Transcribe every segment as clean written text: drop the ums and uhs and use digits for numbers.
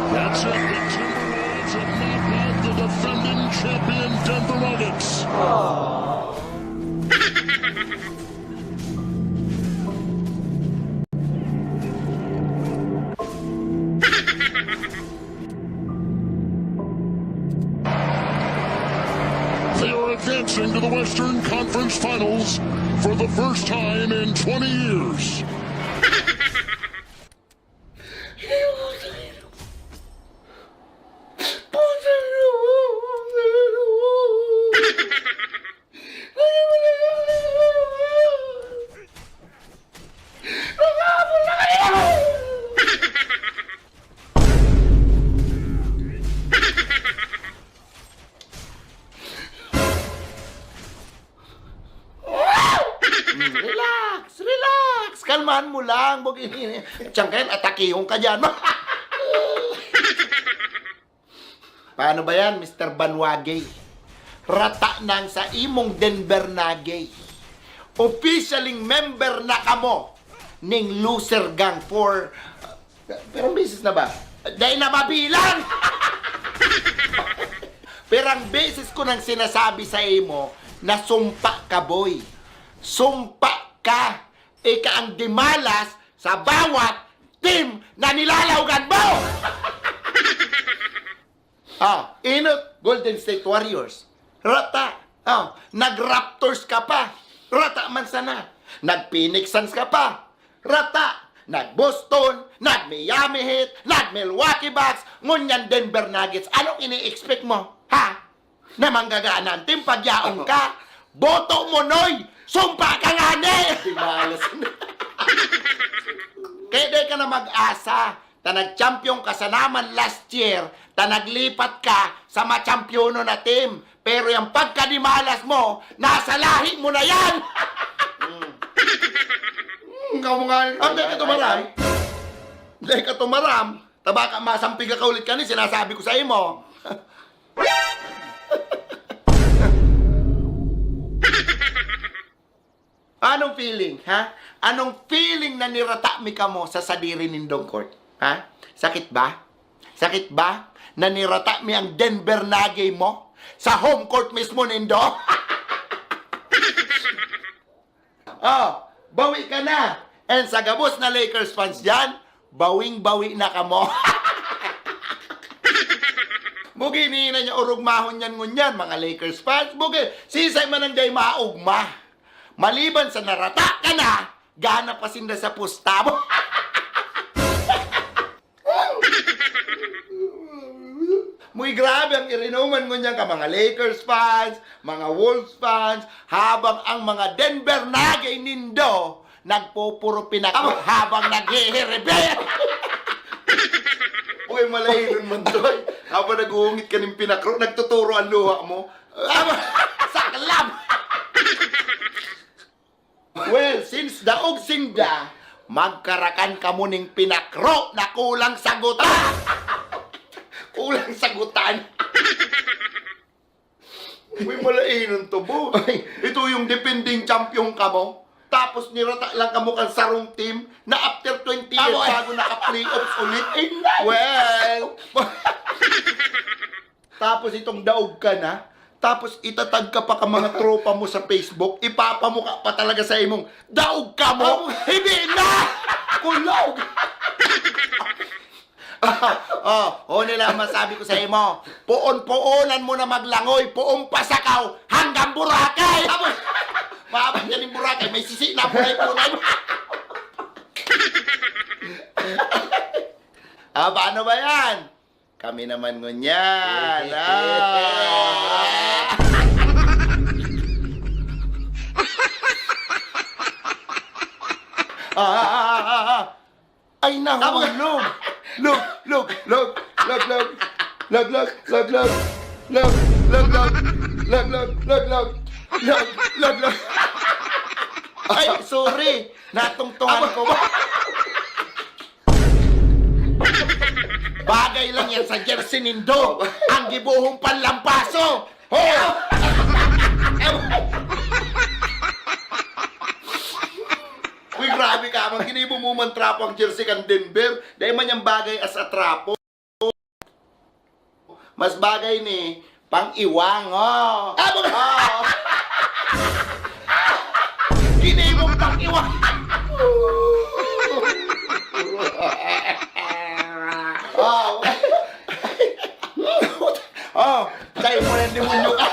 That's it. The Timberwolves have knocked out the defending champion Denver Nuggets. They are advancing to the Western Conference Finals for the first time in 20 years. Relax, relax. Kalmahan mo lang. Tiyangkain, atakihong ka dyan. Paano ba yan, Mr. Banwagay? Rata nang sa imong Denver Nuggets. Officialing member na kamo ning loser gang for... pero beses na ba? Dahil na mabilang! Pero ang beses ko nang sinasabi sa imo na sumpa ka, boy. Sumpa ka. Ika ang dimalas sa bawat team na nilalawgan mo! Inot, Golden State Warriors. Rata. Nag-Raptors ka pa. Rata man sana. Nag-Phoenix Suns ka pa. Rata. Nag-Boston, nag-Miami Heat, nag-Milwaukee Bucks, ngunyan Denver Nuggets. Anong ini-expect mo? Ha? Na manggagaanan, timpagyaong ka? Boto mo, Noy! Sumpa ka nga, ne! Timalas. Kaya di ka na mag-asa. Ta nag-champion ka sa naman last year, ta naglipat ka sa ma-championo na team. Pero yung pagkadimalas mo, nasa lahi mo na yan! Ikaw mo nga, hindi ka tumaram. Hindi ka tumaram. Tabaka masampig ka ulit ka ni, sinasabi ko sa imo. Anong feeling, ha? Anong feeling na nirata mi ka mo sa sadiri nindong court? Ha? Sakit ba? Sakit ba na nirata mi ang Denver Nuggets mo sa home court mismo nindo? Bawi ka na. And sa gabos na Lakers fans dyan, bawing-bawi na ka mo. Bugi ni na niya urugmahon yan ngunyan, mga Lakers fans. Bugi, sisay man ang day maugma. Maliban sa narata ka na, gana pa sinda sa pusta mo. Muy grabe ang irinuman ngunyan ka, mga Lakers fans, mga Wolves fans, habang ang mga Denver Nuggets nindo, nagpupuro pinako habang naghiherebe. Uy, malahinon mo doy. Habang nag-uungit ka ng pinakro, nagtuturo ang luha mo. Saklam! Well, since daog sinda, magkarakan ka mo ng pinakro na kulang sagutan. Kulang sagutan. Uy, malahinon to, bo. Ito yung defending champion ka mo. Tapos nirata lang ka mo kang sarong team na after 20 years bago naka-playoffs ulit. Well, tapos itong daog ka na, tapos itatag ka pa ka mga tropa mo sa Facebook, ipapamukha pa talaga sa imong, daog ka mo! Hindi na! Kulog! Nila masabi ko sa imo, puon-puonan mo na maglangoy, puong pasakaw, hanggang Boracay! Maabang yan yung Boracay, may sisi na punay-punay. Paano ba yan? Kami naman ngunyan. Ay, nahulog. Look. Ay, sorry. Natungtungan ko. Bagay lang yan sa jersey nindo. Ang gibuhong panlampaso. Grabe ka, man ginibo mo man trapo ang jersey kang Denver. Dahil man yung bagay as a trapo. Mas bagay ni pang-iwang, oh. Oh. Ginibo pang-iwang. Oh. Oh, tayo mo yung demonyo ka.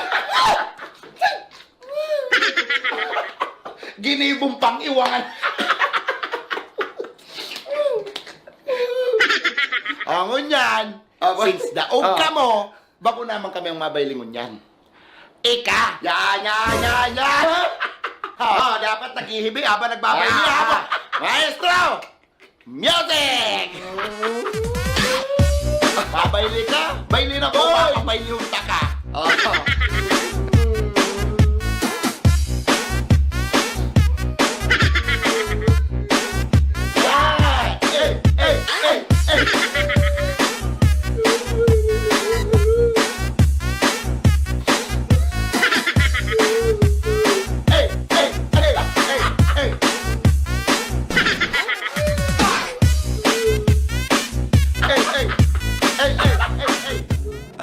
Ginibong pang-iwangan. Angon yan. Since daog ka mo, bako naman kami ang mabailingon yan. Ika! Yan. Dapat naghihibi habang nagbabayli ako. Maestro! Music! Babayli ka? Bayli na ko, babayli yung taka.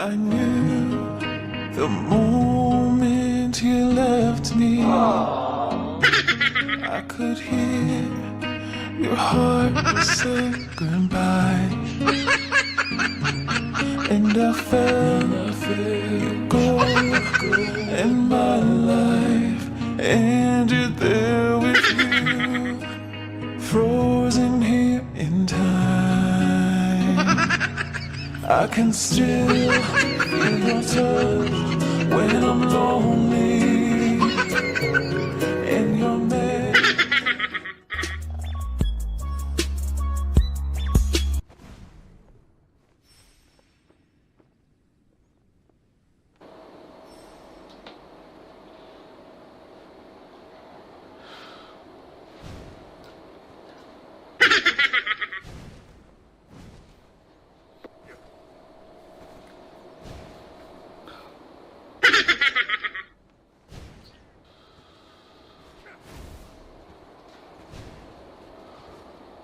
I knew the moment you left me, I could hear your heart say goodbye, and I felt you go, and my life ended there with you, frozen here in time. I can still feel your touch when I'm lonely in your bed.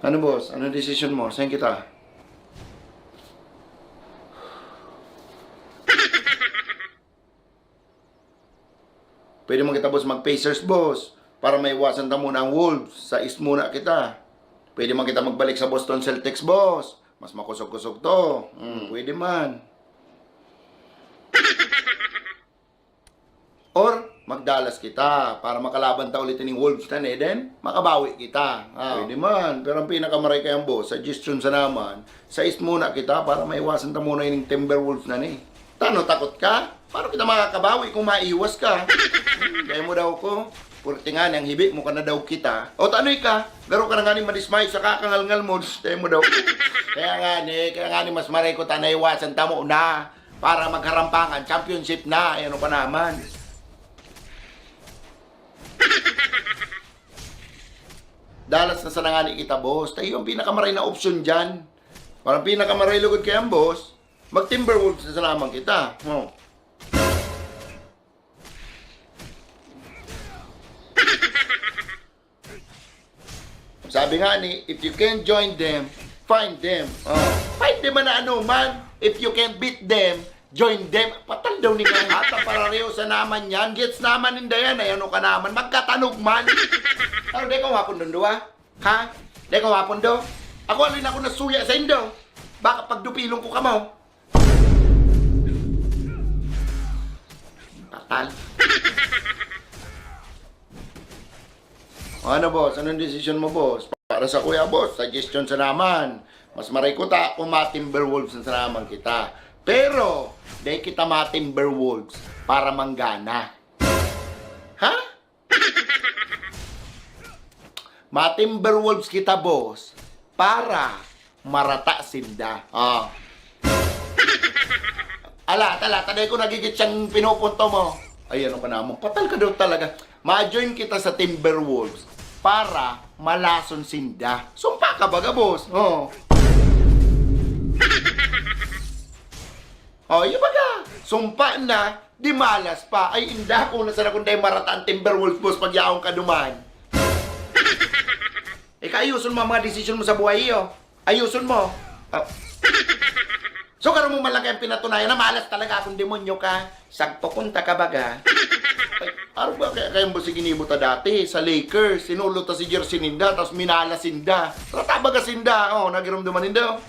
Ano boss? Ano decision mo? Saan kita? Pwede mo kita boss mag-Pacers boss para maiwasan ta muna ang Wolves. Sa East muna kita. Pwede man kita magbalik sa Boston Celtics boss. Mas makusog-kusog to. Pwede man. Or magdalas kita para makalaban ta ulit ng Wolves na then makabawi kita. Pwede man. Pero ang pinakamaray kayang boss, suggestion sa naman, sa East muna kita para maiwasan ta muna yung Timberwolves na ni. Tano, takot ka? Paano kita makakabawi kung maiwas ka? Kaya mo daw ko, purti nga ang hibi mo ka na daw kita. O tanoy ka, garo ka na nga ni madismay sa kakangal-ngal mo, kaya mo daw. Kaya nga ni mas maray ko ta naiwasan ta mo na para magharampangan, championship na, ano pa naman. Dalas na sa nangani kita, boss. Tayo yung pinakamaray na option dyan. Parang pinakamaray lugod kaya ang boss. Mag-Timberwolves na salaman kita. Oh. Sabi nga ni, if you can't join them, find them. Oh. Find them na ano man. If you can't beat them, join them. Patal daw ni kang hata para reho sa naman yan. Gets naman ninda yan. Ay ano ka naman. Magkatanog man. Ano, di ka wapon doon do, ha? Ha? Di ka wapon do? Ako alin ako nasuya sa indo. Baka pagdupilong ko ka mo. Tatal. Ano, boss? Anong decision mo, boss? Para sa kuya, boss, suggestion sa naman. Mas maray ko ta kung ma-Timberwolves sa naman kita. Pero, di kita ma-Timberwolves para manggana. Ha? Ma-Timberwolves kita, boss, para marata sinda. Ah. Ala, taday ko nagigit siyang pinupunto mo. Ay, ano ka naman? Patal ka daw talaga. Ma-join kita sa Timberwolves para malason sinda. Sumpa ka baga, boss? Oh. Oh, yung baga. Sumpa na, di malas pa. Ay, inda ko na sana kung day marata ang Timberwolves, boss, pag yaong ka duman. Ika ayusun mo ang mga desisyon mo sa buhay iyo. Ayusun mo. Ah. So karon mo man lang kayang pinatunayan na malas talaga akong demonyo ka. Sagpakunta ka baga. Ay, araw ba kayang ba si ginibuta dati sa Lakers? Sinulot ta si Jersey Ninda, tapos minala Sinda. Rata baga Sinda. Oh, nagiramdaman Ninda.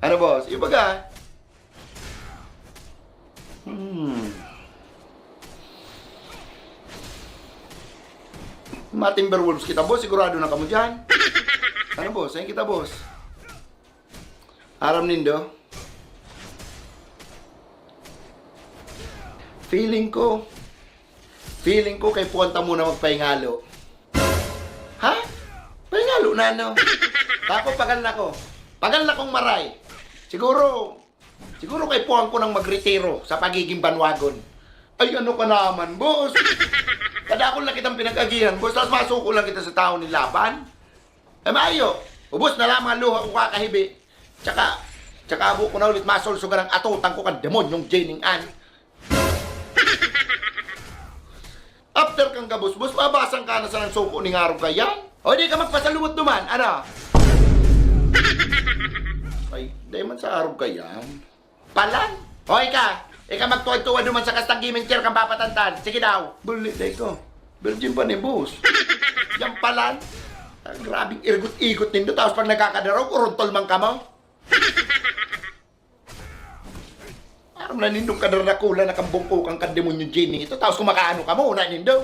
Ano boss? Iba ka? Mga Timberwolves kita boss, sigurado na kamo dyan. Ano boss? Ayun kita boss. Aram nindo. Feeling ko kay puwanta muna magpahingalo. Ha? Pahingalo na no? Tako pagal na ko. Pagal na kong maray. Siguro kay puwang ko nang magretiro sa pagiging banwagon. Ay ano ka naman, boss? Kada ko lang kitang pinag-agihan, boss. Tapos masuko lang kita sa tao ni Laban. Eh maayo. Ubos na lang mga luha ko kakahibi. Tsaka abo ko na ulit masulsugan ang atutang ko kan demonyong Jening Ann. After kang kabus, boss, mabasang ka na sa ng suko ni Ngarong kaya? O di ka magpasalubot duman, ano? Ay, di man sa araw kayan. Palan? O ika magtuwad-tuwad duman sa kastang gaming chair kang papatantan. Sige daw. Buli, day ko. Virgin pa ni boss. Yang palan? Ang grabing irgot-igot nindo. Tapos pag nagkakadarog, uruntol man ka mo. Aram na nindong kadarakula na kambungko kang kademonyo Jenny ito. Tapos kumakaano ka mo, una nindo.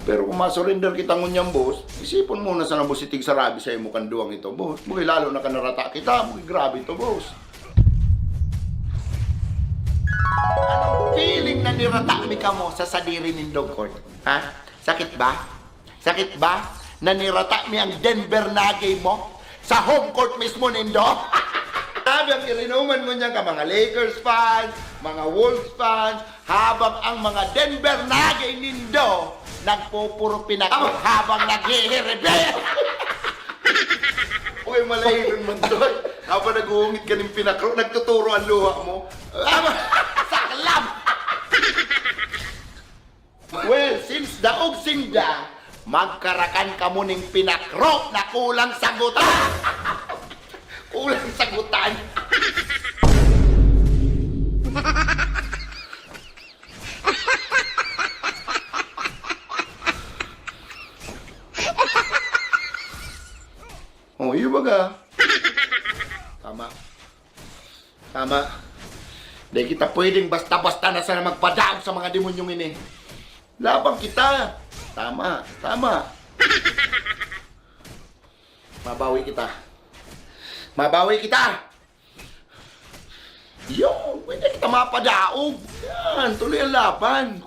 Pero kung masurrender kita ngunyang boss, isipon muna sa nabusitig sa rabi sa imo kanduang ito, boss. Mugay lalo na kanarata kita, mugay grabe ito, boss. Anong feeling na nirata mi ka mo sa sadiri nindong court? Ha? Sakit ba? Sakit ba? Na nirata mi ang Denver Nuggets mo sa home court mismo nindo? Sabi ang irinuman mo niyan ka mga Lakers fans, mga Wolves fans, habang ang mga Denver Nuggets nindo nagpupuro pinakro habang naghihirebe. Uy, malahirin man doon. Habang nag-uungit ka ng pinakro, nagtuturo ang luha mo. Saklam! Well, since daog sinda, magkarakan ka mo ng pinakro na kulang sagutan. Kulang sagutan. Oh, iyo baga. Tama. Di kita pwedeng basta-basta na sana magpadaog sa mga demonyong ini. Labang kita. Tama. Mabawi kita. Yo, pwede kita mapadaog. Yan, tuloy ang laban.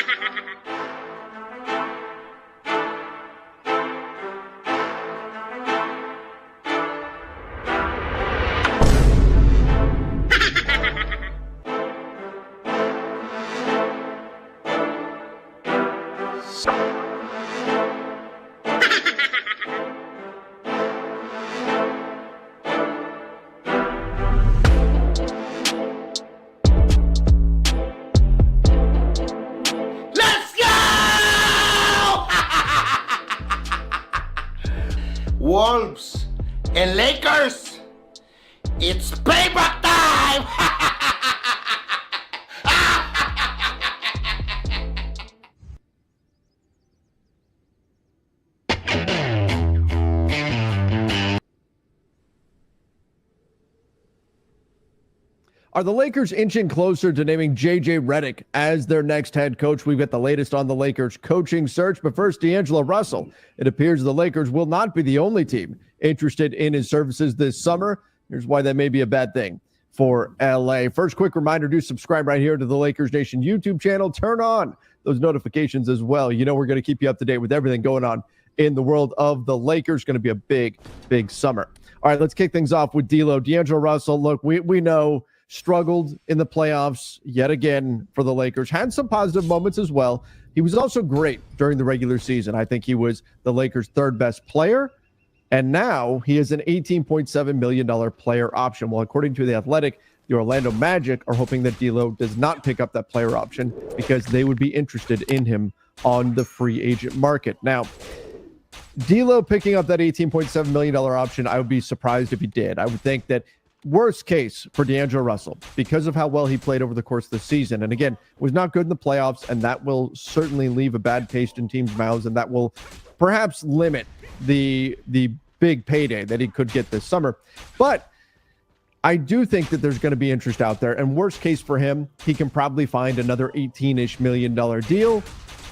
Let's go! Wolves and Lakers, it's payback time! Are the Lakers inching closer to naming J.J. Redick as their next head coach? We've got the latest on the Lakers coaching search, but first, D'Angelo Russell. It appears the Lakers will not be the only team interested in his services this summer. Here's why that may be a bad thing for L.A. First, quick reminder, do subscribe right here to the Lakers Nation YouTube channel. Turn on those notifications as well. You know we're going to keep you up to date with everything going on in the world of the Lakers. Going to be a big, big summer. All right, let's kick things off with D'Lo. D'Angelo Russell, look, we know struggled in the playoffs yet again for the Lakers. Had some positive moments as well. He was also great during the regular season. I think he was the Lakers' third best player. And now he is an $18.7 million player option. Well, according to The Athletic, the Orlando Magic are hoping that D'Lo does not pick up that player option because they would be interested in him on the free agent market. Now, D'Lo picking up that $18.7 million option, I would be surprised if he did. I would think that worst case for D'Angelo Russell, because of how well he played over the course of the season, and again, was not good in the playoffs, and that will certainly leave a bad taste in teams' mouths, and that will perhaps limit the big payday that he could get this summer. But I do think that there's going to be interest out there, and worst case for him, he can probably find another $18-ish million deal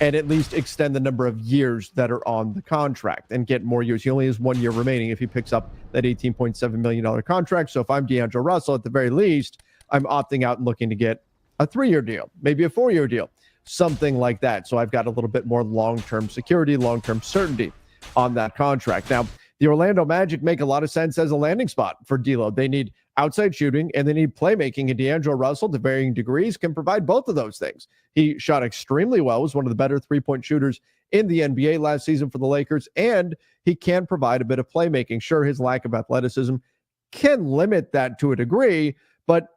and at least extend the number of years that are on the contract and get more years. He only has 1 year remaining if he picks up that $18.7 million contract. So if I'm D'Angelo Russell, at the very least, I'm opting out and looking to get a 3-year deal, maybe a 4-year deal, something like that. So I've got a little bit more long-term security, long-term certainty on that contract. Now, the Orlando Magic make a lot of sense as a landing spot for D'Lo. They need outside shooting and they need playmaking, and D'Angelo Russell, to varying degrees, can provide both of those things. He shot extremely well, was one of the better three-point shooters in the NBA last season for the Lakers, and he can provide a bit of playmaking. Sure, his lack of athleticism can limit that to a degree, but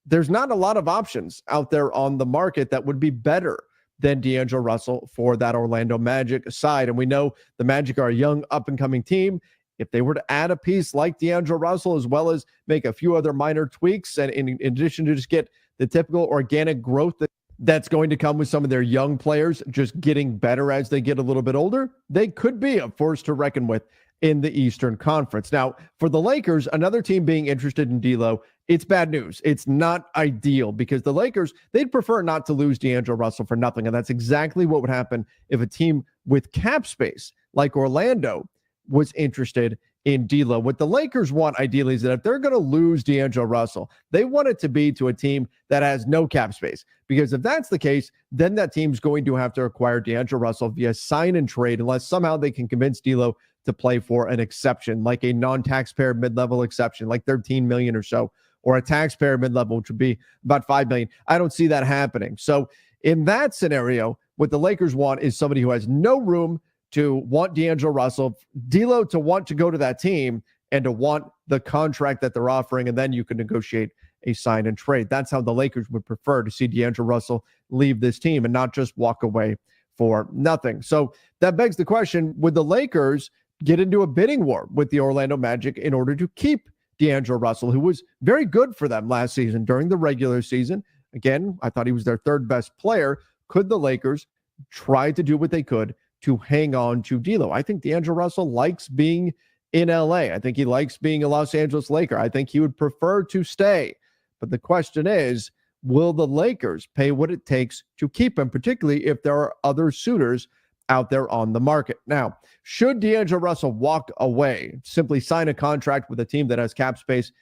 there's not a lot of options out there on the market that would be better than D'Angelo Russell for that Orlando Magic side. And we know the Magic are a young, up-and-coming team. If they were to add a piece like D'Angelo Russell, as well as make a few other minor tweaks, and in addition to just get the typical organic growth that's going to come with some of their young players just getting better as they get a little bit older, they could be a force to reckon with in the Eastern Conference. Now, for the Lakers, another team being interested in D'Lo, it's bad news. It's not ideal because the Lakers, they'd prefer not to lose D'Angelo Russell for nothing, and that's exactly what would happen if a team with cap space like Orlando was interested in D'Lo. What the Lakers want ideally is that if they're going to lose D'Angelo Russell, they want it to be to a team that has no cap space. Because if that's the case, then that team's going to have to acquire D'Angelo Russell via sign and trade, unless somehow they can convince D'Lo to play for an exception, like a non-taxpayer mid-level exception, like $13 million or so, or a taxpayer mid-level, which would be about $5 million. I don't see that happening. So in that scenario, what the Lakers want is somebody who has no room to want D'Angelo Russell, D'Lo to want to go to that team, and to want the contract that they're offering, and then you can negotiate a sign and trade. That's how the Lakers would prefer to see D'Angelo Russell leave this team and not just walk away for nothing. So that begs the question, would the Lakers get into a bidding war with the Orlando Magic in order to keep D'Angelo Russell, who was very good for them last season during the regular season? Again, I thought he was their third best player. Could the Lakers try to do what they could to hang on to D'Lo? I think D'Angelo Russell likes being in LA. I think he likes being a Los Angeles Laker. I think he would prefer to stay. But the question is, will the Lakers pay what it takes to keep him, particularly if there are other suitors out there on the market? Now, should D'Angelo Russell walk away, simply sign a contract with a team that has cap space,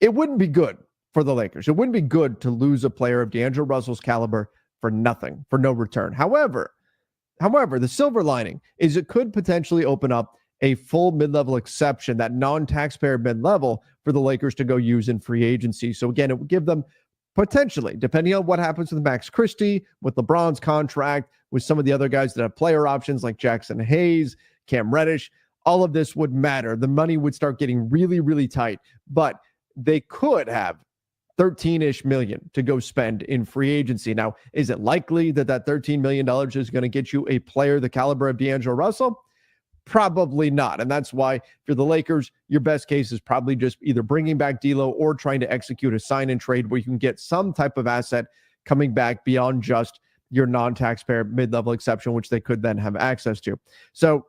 it wouldn't be good for the Lakers. It wouldn't be good to lose a player of D'Angelo Russell's caliber for nothing, for no return. However, the silver lining is it could potentially open up a full mid-level exception, that non-taxpayer mid-level, for the Lakers to go use in free agency. So again, it would give them potentially, depending on what happens with Max Christie, with LeBron's contract, with some of the other guys that have player options like Jackson Hayes, Cam Reddish, all of this would matter. The money would start getting really, really tight, but they could have 13-ish million to go spend in free agency. Now, is it likely that $13 million is going to get you a player the caliber of D'Angelo Russell? Probably not. And that's why for the Lakers, your best case is probably just either bringing back D'Lo or trying to execute a sign and trade where you can get some type of asset coming back beyond just your non-taxpayer mid-level exception, which they could then have access to. So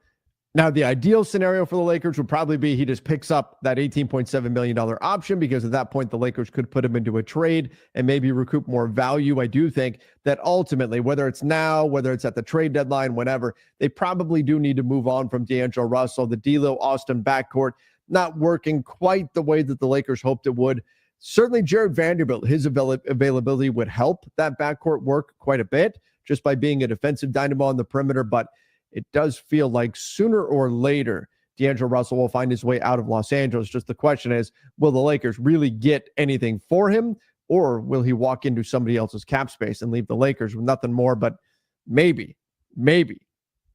now the ideal scenario for the Lakers would probably be he just picks up that $18.7 million option, because at that point the Lakers could put him into a trade and maybe recoup more value. I do think that ultimately, whether it's now, whether it's at the trade deadline, whenever, they probably do need to move on from D'Angelo Russell. The D'Lo Austin backcourt not working quite the way that the Lakers hoped it would. Certainly Jared Vanderbilt, his availability would help that backcourt work quite a bit just by being a defensive dynamo on the perimeter, but it does feel like sooner or later, D'Angelo Russell will find his way out of Los Angeles. Just the question is, will the Lakers really get anything for him, or will he walk into somebody else's cap space and leave the Lakers with nothing more but maybe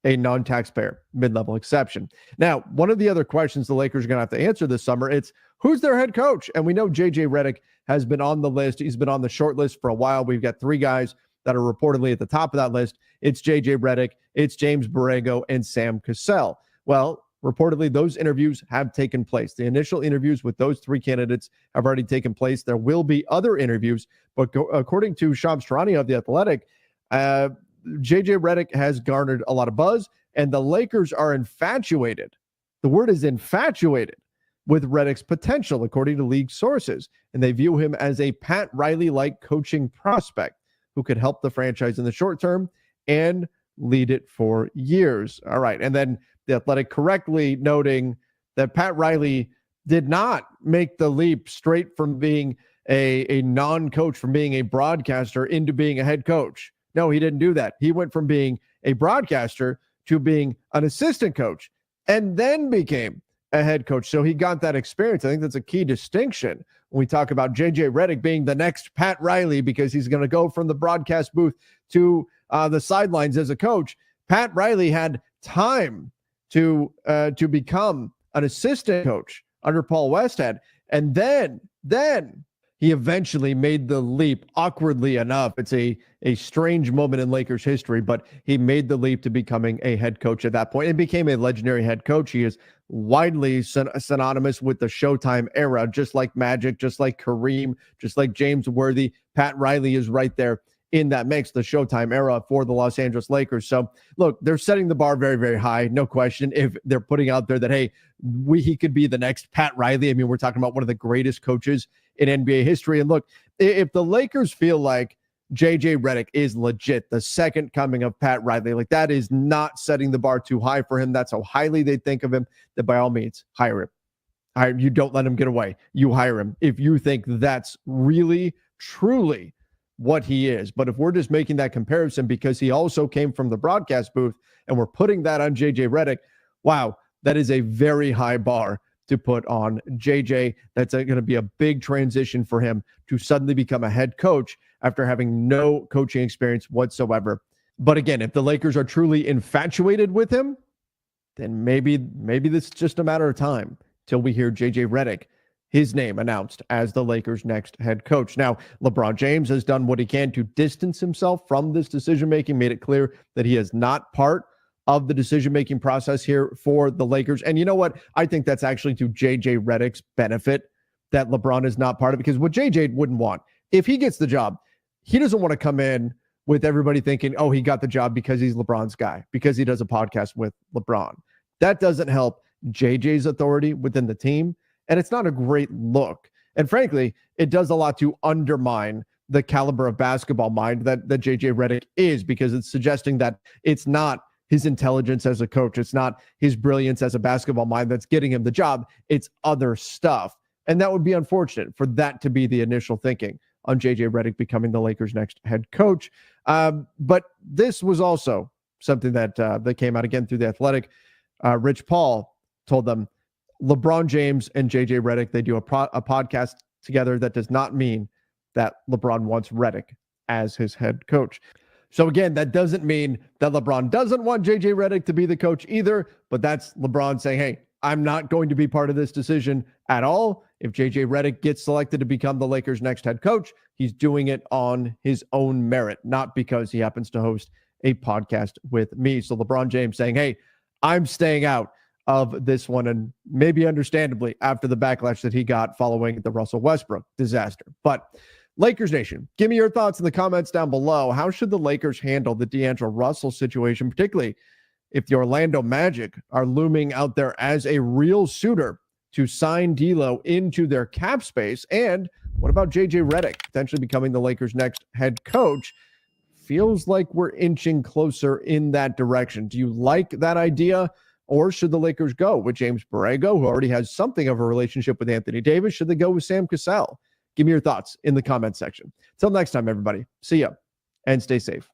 a non-taxpayer mid-level exception? Now, one of the other questions the Lakers are going to have to answer this summer, it's who's their head coach? And we know JJ Redick has been on the list. He's been on the short list for a while. We've got 3 guys that are reportedly at the top of that list. It's JJ Redick, it's James Borrego, and Sam Cassell. Well, reportedly, those interviews have taken place. The initial interviews with those 3 candidates have already taken place. There will be other interviews, but according to Shams Charania of The Athletic, JJ Redick has garnered a lot of buzz, and the Lakers are infatuated. The word is infatuated with Redick's potential, according to league sources, and they view him as a Pat Riley-like coaching prospect who could help the franchise in the short term and lead it for years. All right. And then The Athletic correctly noting that Pat Riley did not make the leap straight from being a non-coach, from being a broadcaster, into being a head coach. No, he didn't do that. He went from being a broadcaster to being an assistant coach and then became a head coach. So he got that experience. I think that's a key distinction when we talk about JJ Redick being the next Pat Riley, because he's going to go from the broadcast booth to the sidelines as a coach. Pat Riley had time to become an assistant coach under Paul Westhead, and then he eventually made the leap, awkwardly enough. It's a strange moment in Lakers history, but he made the leap to becoming a head coach at that point and became a legendary head coach. He is widely synonymous with the Showtime era, just like Magic, just like Kareem, just like James Worthy. Pat Riley is right there in that mix, the Showtime era for the Los Angeles Lakers. So look, they're setting the bar very, very high. No question. If they're putting out there that, hey, he could be the next Pat Riley. I mean, we're talking about one of the greatest coaches in NBA history. And look, if the Lakers feel like JJ Redick is legit, the second coming of Pat Riley, like that is not setting the bar too high for him. That's how highly they think of him. That by all means, hire him. You don't let him get away. You hire him if you think that's really, truly what he is. But if we're just making that comparison because he also came from the broadcast booth and we're putting that on JJ Redick, wow, that is a very high bar to put on JJ. That's going to be a big transition for him to suddenly become a head coach after having no coaching experience whatsoever. But again, if the Lakers are truly infatuated with him, then maybe this is just a matter of time till we hear JJ Redick, his name announced as the Lakers' next head coach. Now, LeBron James has done what he can to distance himself from this decision-making, made it clear that he is not part of the decision-making process here for the Lakers. And you know what? I think that's actually to JJ Redick's benefit that LeBron is not part of it, because what JJ wouldn't want, if he gets the job, he doesn't want to come in with everybody thinking, oh, he got the job because he's LeBron's guy, because he does a podcast with LeBron. That doesn't help JJ's authority within the team, and it's not a great look. And frankly, it does a lot to undermine the caliber of basketball mind that JJ Redick is, because it's suggesting that it's not his intelligence as a coach, it's not his brilliance as a basketball mind that's getting him the job, it's other stuff. And that would be unfortunate for that to be the initial thinking on JJ Redick becoming the Lakers' next head coach. But this was also something that came out again through The Athletic. Rich Paul told them LeBron James and JJ Redick, they do a podcast together. That does not mean that LeBron wants Redick as his head coach. So again, that doesn't mean that LeBron doesn't want JJ Redick to be the coach either, but that's LeBron saying, hey, I'm not going to be part of this decision at all. If JJ Redick gets selected to become the Lakers' next head coach, he's doing it on his own merit, not because he happens to host a podcast with me. So LeBron James saying, hey, I'm staying out of this one, and maybe understandably after the backlash that he got following the Russell Westbrook disaster. But Lakers Nation, give me your thoughts in the comments down below. How should the Lakers handle the D'Angelo Russell situation, particularly if the Orlando Magic are looming out there as a real suitor to sign D'Lo into their cap space? And what about JJ Redick potentially becoming the Lakers' next head coach? Feels like we're inching closer in that direction. Do you like that idea? Or should the Lakers go with James Borrego, who already has something of a relationship with Anthony Davis? Should they go with Sam Cassell? Give me your thoughts in the comment section. Till next time, everybody. See ya and stay safe.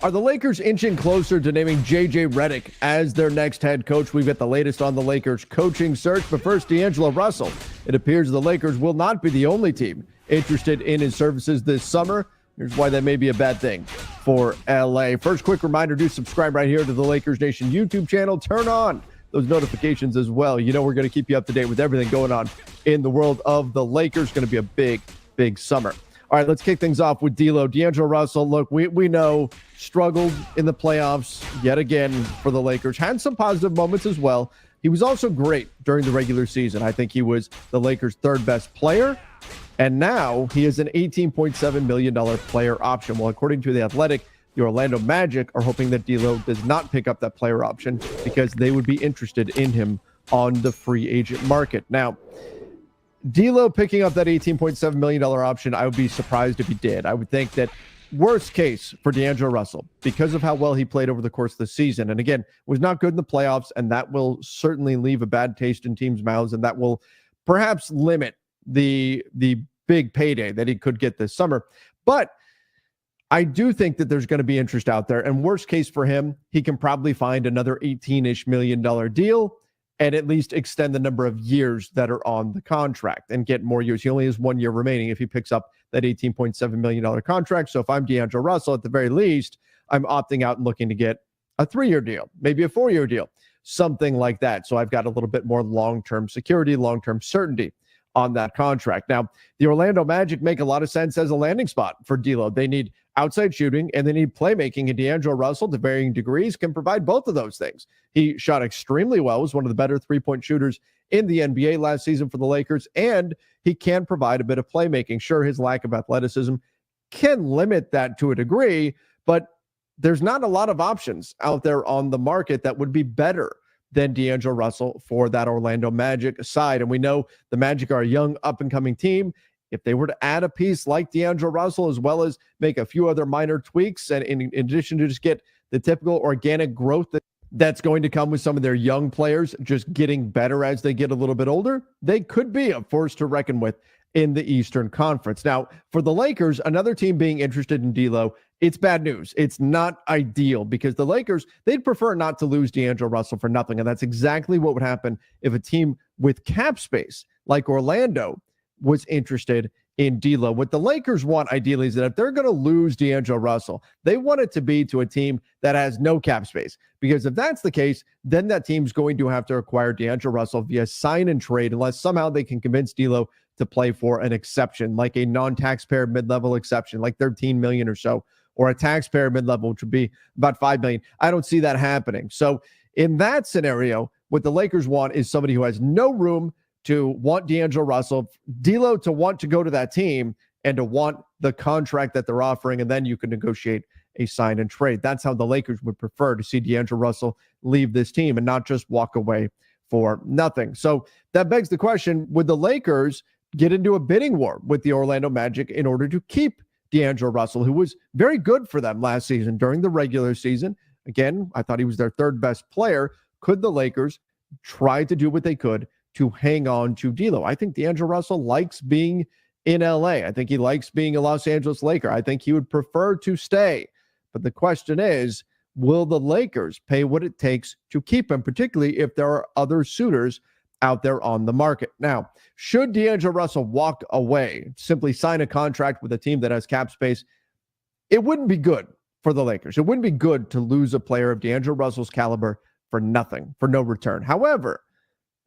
Are the Lakers inching closer to naming JJ Redick as their next head coach? We've got the latest on the Lakers coaching search. But first, D'Angelo Russell. It appears the Lakers will not be the only team interested in his services this summer. Here's why that may be a bad thing for LA. First, quick reminder, do subscribe right here to the Lakers Nation YouTube channel. Turn on those notifications as well. You know we're going to keep you up to date with everything going on in the world of the Lakers. Going to be a big, big summer. All right, let's kick things off with D'Lo. D'Angelo Russell, look, we know, struggled in the playoffs yet again for the Lakers. Had some positive moments as well. He was also great during the regular season. I think he was the Lakers' third best player. And now he is an $18.7 million player option. Well, according to The Athletic, the Orlando Magic are hoping that D'Lo does not pick up that player option because they would be interested in him on the free agent market. Now, D'Lo picking up that $18.7 million option, I would be surprised if he did. I would think that worst case for D'Angelo Russell, because of how well he played over the course of the season, and again, was not good in the playoffs, and that will certainly leave a bad taste in teams' mouths, and that will perhaps limit the big payday that he could get this summer. But I do think that there's going to be interest out there, and worst case for him, he can probably find another $18-ish million deal and at least extend the number of years that are on the contract and get more years. He only has 1 year remaining if he picks up that $18.7 million contract. So if I'm D'Angelo Russell, at the very least, I'm opting out and looking to get a 3-year deal, maybe a 4-year deal, something like that. So I've got a little bit more long-term security, long-term certainty on that contract. Now, the Orlando Magic make a lot of sense as a landing spot for D'Lo. They need outside shooting and they need playmaking, and D'Angelo Russell, to varying degrees, can provide both of those things. He shot extremely well, was one of the better three-point shooters in the NBA last season for the Lakers, and he can provide a bit of playmaking. Sure, his lack of athleticism can limit that to a degree, but there's not a lot of options out there on the market that would be better than D'Angelo Russell for that Orlando Magic side. And we know the Magic are a young, up-and-coming team. If they were to add a piece like D'Angelo Russell, as well as make a few other minor tweaks, and in addition to just get the typical organic growth that's going to come with some of their young players just getting better as they get a little bit older, they could be a force to reckon with in the Eastern Conference. Now, for the Lakers, another team being interested in D'Lo, it's bad news. It's not ideal because the Lakers, they'd prefer not to lose D'Angelo Russell for nothing. And that's exactly what would happen if a team with cap space like Orlando was interested in D'Lo. What the Lakers want ideally is that if they're going to lose D'Angelo Russell, they want it to be to a team that has no cap space. Because if that's the case, then that team's going to have to acquire D'Angelo Russell via sign and trade, unless somehow they can convince D'Lo to play for an exception, like a non-taxpayer mid-level exception, like $13 million or so, or a taxpayer mid-level, which would be about $5 million. I don't see that happening. So in that scenario, what the Lakers want is somebody who has no room to want D'Angelo Russell, D'Lo to want to go to that team, and to want the contract that they're offering, and then you can negotiate a sign and trade. That's how the Lakers would prefer to see D'Angelo Russell leave this team and not just walk away for nothing. So that begs the question, would the Lakers get into a bidding war with the Orlando Magic in order to keep D'Angelo Russell, who was very good for them last season during the regular season? Again, I thought he was their third best player. Could the Lakers try to do what they could to hang on to D'Lo? I think D'Angelo Russell likes being in LA. I think he likes being a Los Angeles Laker. I think he would prefer to stay. But the question is, will the Lakers pay what it takes to keep him, particularly if there are other suitors out there on the market? Now, should D'Angelo Russell walk away, simply sign a contract with a team that has cap space, it wouldn't be good for the Lakers. It wouldn't be good to lose a player of D'Angelo Russell's caliber for nothing, for no return. However,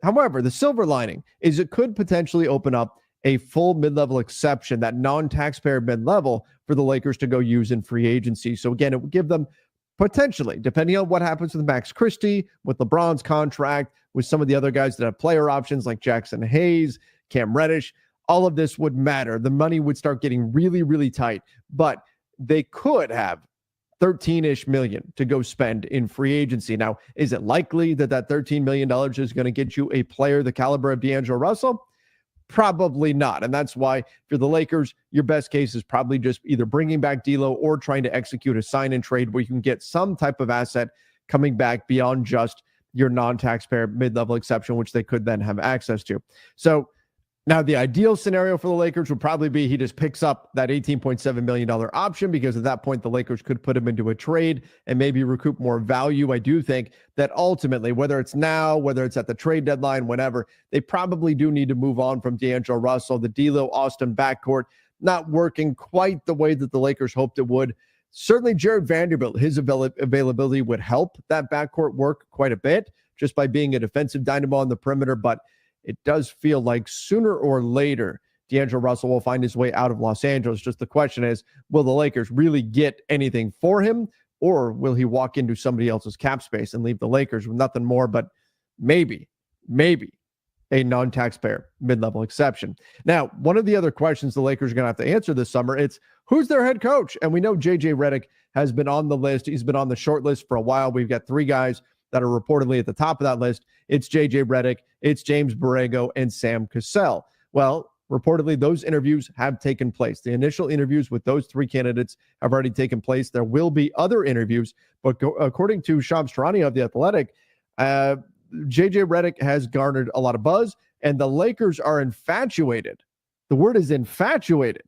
the silver lining is it could potentially open up a full mid-level exception, that non-taxpayer mid-level, for the Lakers to go use in free agency. So again, it would give them potentially, depending on what happens with Max Christie, with LeBron's contract, with some of the other guys that have player options like Jackson Hayes, Cam Reddish, all of this would matter. The money would start getting really, really tight, but they could have 13-ish million to go spend in free agency. Now, is it likely that that $13 million is going to get you a player the caliber of D'Angelo Russell? Probably not. And that's why, if you're the Lakers, your best case is probably just either bringing back D'Lo or trying to execute a sign and trade where you can get some type of asset coming back beyond just your non-taxpayer mid-level exception, which they could then have access to. So Now, the ideal scenario for the Lakers would probably be he just picks up that $18.7 million option, because at that point, the Lakers could put him into a trade and maybe recoup more value. I do think that ultimately, whether it's now, whether it's at the trade deadline, whenever, they probably do need to move on from D'Angelo Russell. The D'Lo Austin backcourt not working quite the way that the Lakers hoped it would. Certainly, Jared Vanderbilt, his availability would help that backcourt work quite a bit just by being a defensive dynamo on the perimeter, but it does feel like sooner or later, D'Angelo Russell will find his way out of Los Angeles. Just the question is, will the Lakers really get anything for him, or will he walk into somebody else's cap space and leave the Lakers with nothing more but maybe a non-taxpayer mid-level exception? Now, one of the other questions the Lakers are going to have to answer this summer, it's who's their head coach? And we know JJ Redick has been on the list. He's been on the short list for a while. We've got 3 guys that are reportedly at the top of that list. It's JJ Redick, it's James Borrego, and Sam Cassell. Well, reportedly, those interviews have taken place. The initial interviews with those 3 candidates have already taken place. There will be other interviews, but according to Shams Charania of The Athletic, JJ Redick has garnered a lot of buzz, and the Lakers are infatuated. The word is infatuated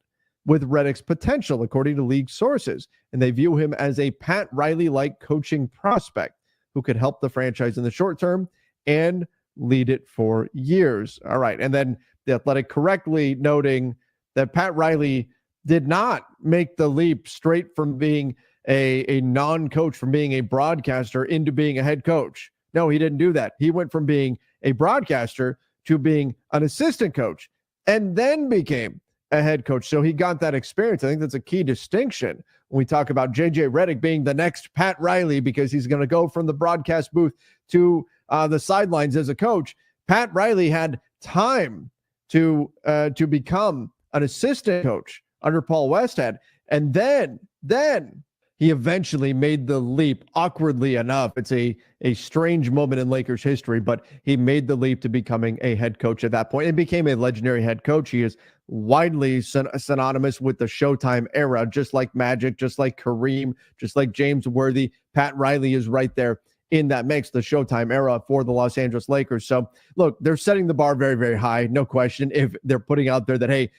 with Redick's potential, according to league sources, and they view him as a Pat Riley-like coaching prospect who could help the franchise in the short term and lead it for years. All right. And then The Athletic correctly noting that Pat Riley did not make the leap straight from being a non-coach, from being a broadcaster, into being a head coach. No, he didn't do that. He went from being a broadcaster to being an assistant coach and then became a head coach. So he got that experience. I think that's a key distinction when we talk about JJ Redick being the next Pat Riley, because he's going to go from the broadcast booth to the sidelines as a coach. Pat Riley had time to become an assistant coach under Paul Westhead, and then he eventually made the leap, awkwardly enough. It's a strange moment in Lakers history, but he made the leap to becoming a head coach at that point and became a legendary head coach. He is widely synonymous with the Showtime era, just like Magic, just like Kareem, just like James Worthy. Pat Riley is right there in that mix, the Showtime era for the Los Angeles Lakers. So look, they're setting the bar very, very high. No question. If they're putting out there that, hey,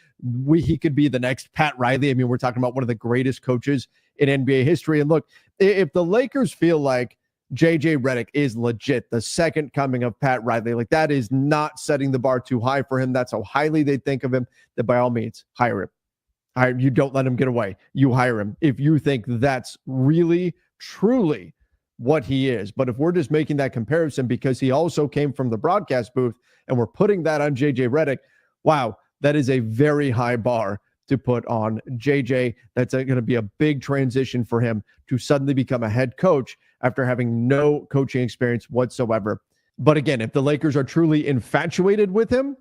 he could be the next Pat Riley. I mean, we're talking about one of the greatest coaches in NBA history. And look, if the Lakers feel like JJ Redick is legit, the second coming of Pat Riley, like, that is not setting the bar too high for him. That's how highly they think of him. That by all means, hire him. You don't let him get away. You hire him if you think that's really, truly what he is. But if we're just making that comparison because he also came from the broadcast booth and we're putting that on JJ Redick, wow, that is a very high bar to put on JJ. That's going to be a big transition for him to suddenly become a head coach after having no coaching experience whatsoever. But again, if the Lakers are truly infatuated with him,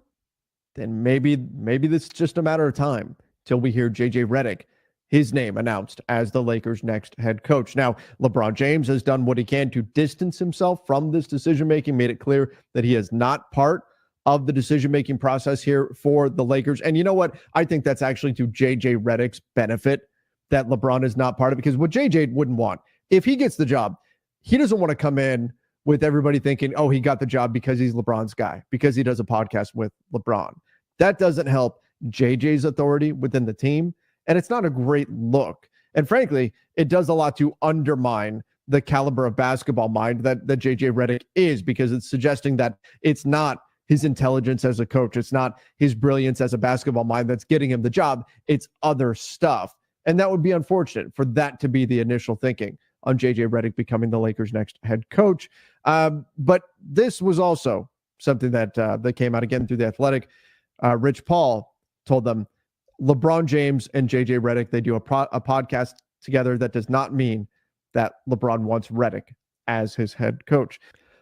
then maybe this is just a matter of time till we hear JJ Redick, his name announced as the Lakers' next head coach. Now, LeBron James has done what he can to distance himself from this decision-making, made it clear that he is not part of the decision-making process here for the Lakers. And you know what? I think that's actually to JJ Redick's benefit that LeBron is not part of it, because what JJ wouldn't want, if he gets the job, he doesn't want to come in with everybody thinking, oh, he got the job because he's LeBron's guy, because he does a podcast with LeBron. That doesn't help JJ's authority within the team, and it's not a great look. And frankly, it does a lot to undermine the caliber of basketball mind that JJ Redick is, because it's suggesting that it's not his intelligence as a coach, it's not his brilliance as a basketball mind that's getting him the job, it's other stuff. And that would be unfortunate for that to be the initial thinking on JJ Redick becoming the Lakers' next head coach. But this was also something that came out again through The Athletic. Rich Paul told them LeBron James and JJ Redick, they do a podcast together. That does not mean that LeBron wants Redick as his head coach.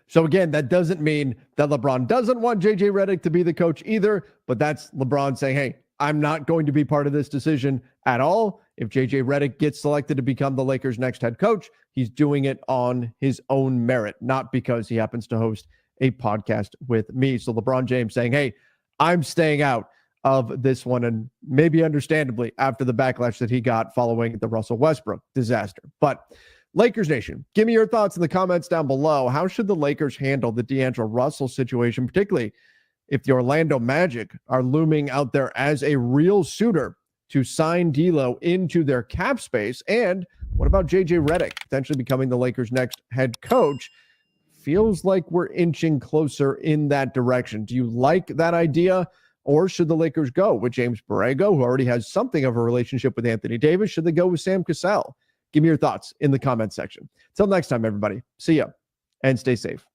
So again, that doesn't mean that LeBron doesn't want JJ Redick to be the coach either, but that's LeBron saying, hey, I'm not going to be part of this decision at all. If JJ Redick gets selected to become the Lakers' next head coach, he's doing it on his own merit, not because he happens to host a podcast with me. So LeBron James saying, hey, I'm staying out of this one, and maybe understandably after the backlash that he got following the Russell Westbrook disaster. But Lakers Nation, give me your thoughts in the comments down below. How should the Lakers handle the D'Angelo Russell situation, particularly if the Orlando Magic are looming out there as a real suitor to sign D'Lo into their cap space. And what about JJ Redick potentially becoming the Lakers' next head coach? Feels like we're inching closer in that direction. Do you like that idea? Or should the Lakers go with James Borrego, who already has something of a relationship with Anthony Davis? Should they go with Sam Cassell? Give me your thoughts in the comment section. Till next time, everybody. See ya and stay safe.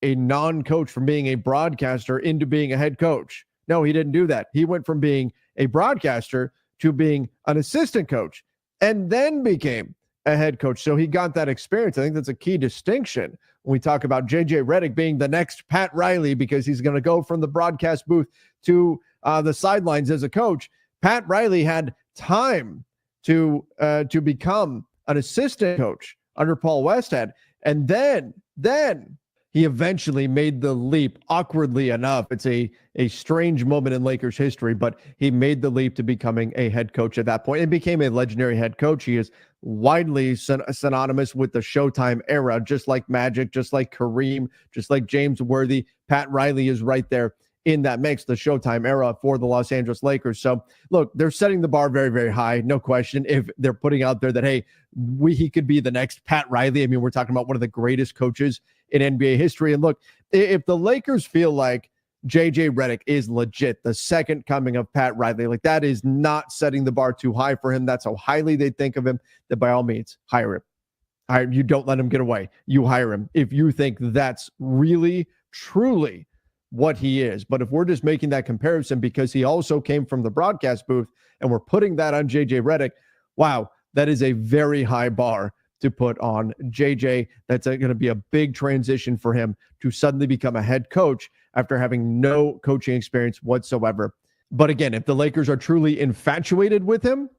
a non-coach from being a broadcaster into being a head coach. No, he didn't do that. He went from being a broadcaster to being an assistant coach and then became a head coach. So he got that experience. I think that's a key distinction when we talk about JJ Redick being the next Pat Riley, because he's going to go from the broadcast booth to the sidelines as a coach. Pat Riley had time to become an assistant coach under Paul Westhead, and then he eventually made the leap, awkwardly enough. It's a strange moment in Lakers history, but he made the leap to becoming a head coach at that point and became a legendary head coach. He is widely synonymous with the Showtime era, just like Magic, just like Kareem, just like James Worthy. Pat Riley is right there in that mix, the Showtime era for the Los Angeles Lakers. So look, they're setting the bar very, very high. No question. If they're putting out there that, hey, he could be the next Pat Riley. I mean, we're talking about one of the greatest coaches in NBA history. And look, if the Lakers feel like JJ Redick is legit, the second coming of Pat Riley, like that is not setting the bar too high for him. That's how highly they think of him, that by all means, hire him. You don't let him get away. You hire him if you think that's really, truly what he is. But if we're just making that comparison because he also came from the broadcast booth and we're putting that on JJ Redick, wow, that is a very high bar to put on JJ. That's going to be a big transition for him to suddenly become a head coach after having no coaching experience whatsoever. But again, if the Lakers are truly infatuated with him,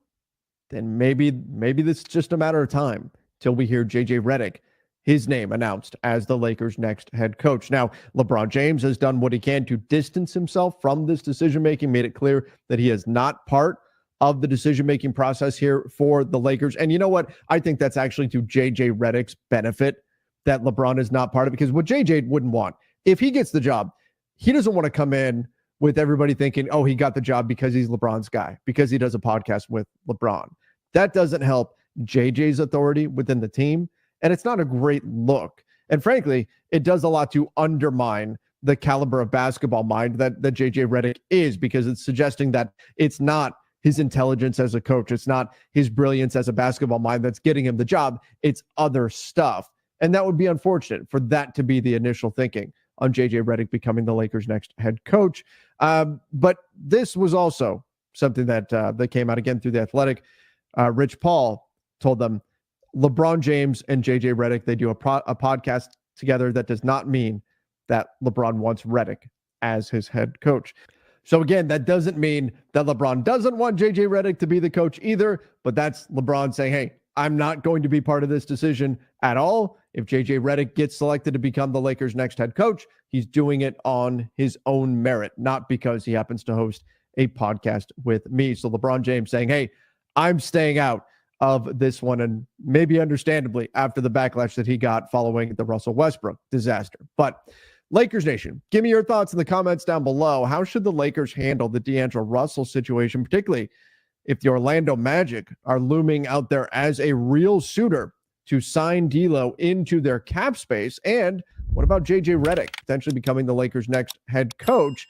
then maybe this is just a matter of time till we hear JJ Redick, his name announced as the Lakers' next head coach. Now, LeBron James has done what he can to distance himself from this decision-making, made it clear that he is not part of the decision-making process here for the Lakers. And you know what? I think that's actually to JJ Redick's benefit that LeBron is not part of it, because what JJ wouldn't want, if he gets the job, he doesn't want to come in with everybody thinking, oh, he got the job because he's LeBron's guy, because he does a podcast with LeBron. That doesn't help JJ's authority within the team. And it's not a great look. And frankly, it does a lot to undermine the caliber of basketball mind that JJ Redick is, because it's suggesting that it's not his intelligence as a coach, it's not his brilliance as a basketball mind that's getting him the job. It's other stuff. And that would be unfortunate for that to be the initial thinking on JJ Redick becoming the Lakers' next head coach. But this was also something that came out again through The Athletic. Rich Paul told them, LeBron James and JJ Redick, they do a podcast together. That does not mean that LeBron wants Redick as his head coach. So again, that doesn't mean that LeBron doesn't want JJ Redick to be the coach either, but that's LeBron saying, hey, I'm not going to be part of this decision at all. If JJ Redick gets selected to become the Lakers' next head coach, he's doing it on his own merit, not because he happens to host a podcast with me. So LeBron James saying, hey, I'm staying out of this one, and maybe understandably after the backlash that he got following the Russell Westbrook disaster. But Lakers Nation, give me your thoughts in the comments down below. How should the Lakers handle the D'Angelo Russell situation, particularly if the Orlando Magic are looming out there as a real suitor to sign D'Lo into their cap space? And what about JJ Redick potentially becoming the Lakers' next head coach?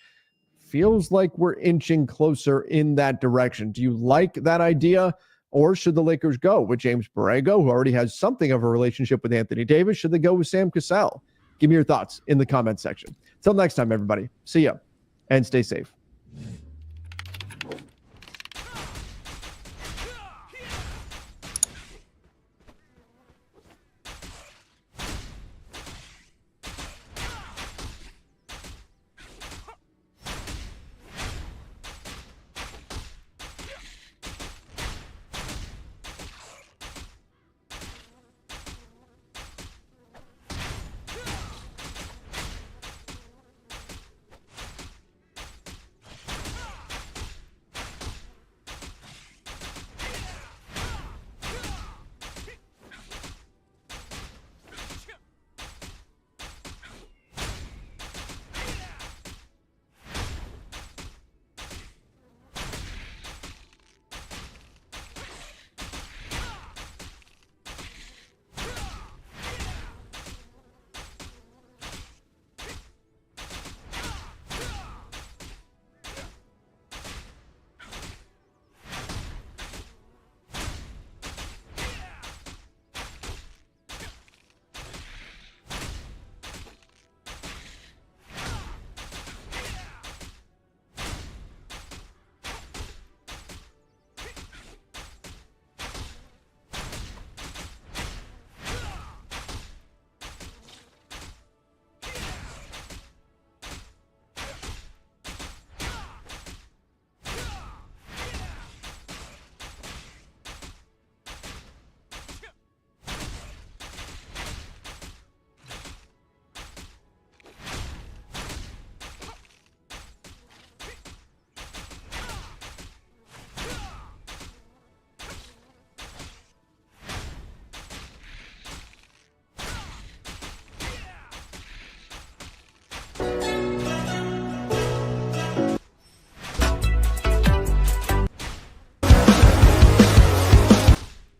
Feels like we're inching closer in that direction. Do you like that idea? Or should the Lakers go with James Borrego, who already has something of a relationship with Anthony Davis? Should they go with Sam Cassell? Give me your thoughts in the comment section. Till next time, everybody. See ya and stay safe.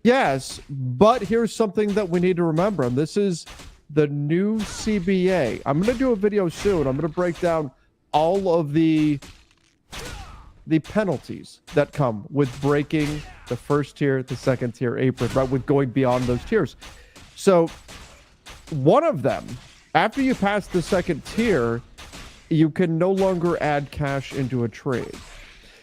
Yes, but here's something that we need to remember, and this is the new CBA. I'm going to do a video soon. I'm going to break down all of the penalties that come with breaking the first tier, the second tier apron, right? With going beyond those tiers. So one of them, after you pass the second tier, you can no longer add cash into a trade.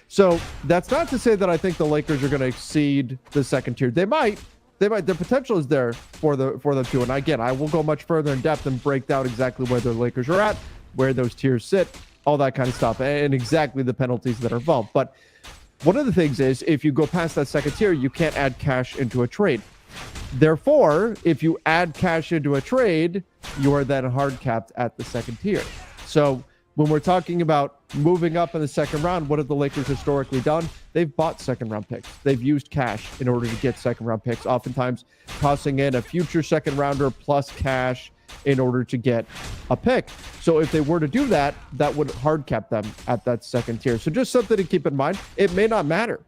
So that's not to say that I think the Lakers are going to exceed the second tier. They might. The potential is there for them to. And again, I will go much further in depth and break down exactly where the Lakers are at, where those tiers sit, all that kind of stuff, and exactly the penalties that are involved. But one of the things is, if you go past that second tier, you can't add cash into a trade. Therefore, if you add cash into a trade, you are then hard capped at the second tier. So when we're talking about moving up in the second round, what have the Lakers historically done? They've bought second round picks. They've used cash in order to get second round picks, oftentimes tossing in a future second rounder plus cash in order to get a pick. So if they were to do that, that would hard cap them at that second tier. So just something to keep in mind. It may not matter.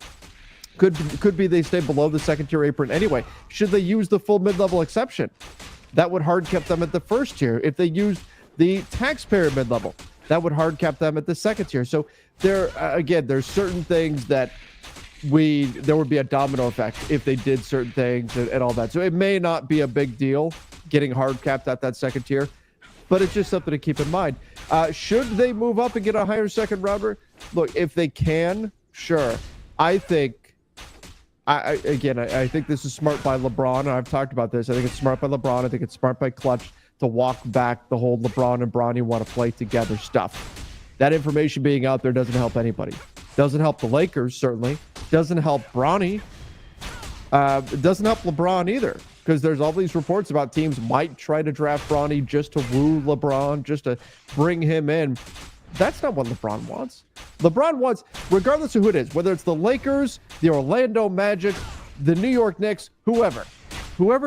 Could be they stay below the second tier apron anyway. Should they use the full mid-level exception? That would hard cap them at the first tier. If they used the taxpayer mid-level, that would hard cap them at the second tier. So there's certain things that there would be a domino effect if they did certain things and all that. So it may not be a big deal getting hard capped at that second tier, but it's just something to keep in mind. Should they move up and get a higher second rounder? Look, if they can, sure. I think this is smart by LeBron, and I've talked about this. I think it's smart by LeBron. I think it's smart by Clutch to walk back the whole LeBron and Bronny want to play together stuff. That information being out there doesn't help anybody. Doesn't help the Lakers, certainly. Doesn't help Bronny. It doesn't help LeBron either, because there's all these reports about teams might try to draft Bronny just to woo LeBron, just to bring him in. That's not what LeBron wants. LeBron wants, regardless of who it is, whether it's the Lakers, the Orlando Magic, the New York Knicks, whoever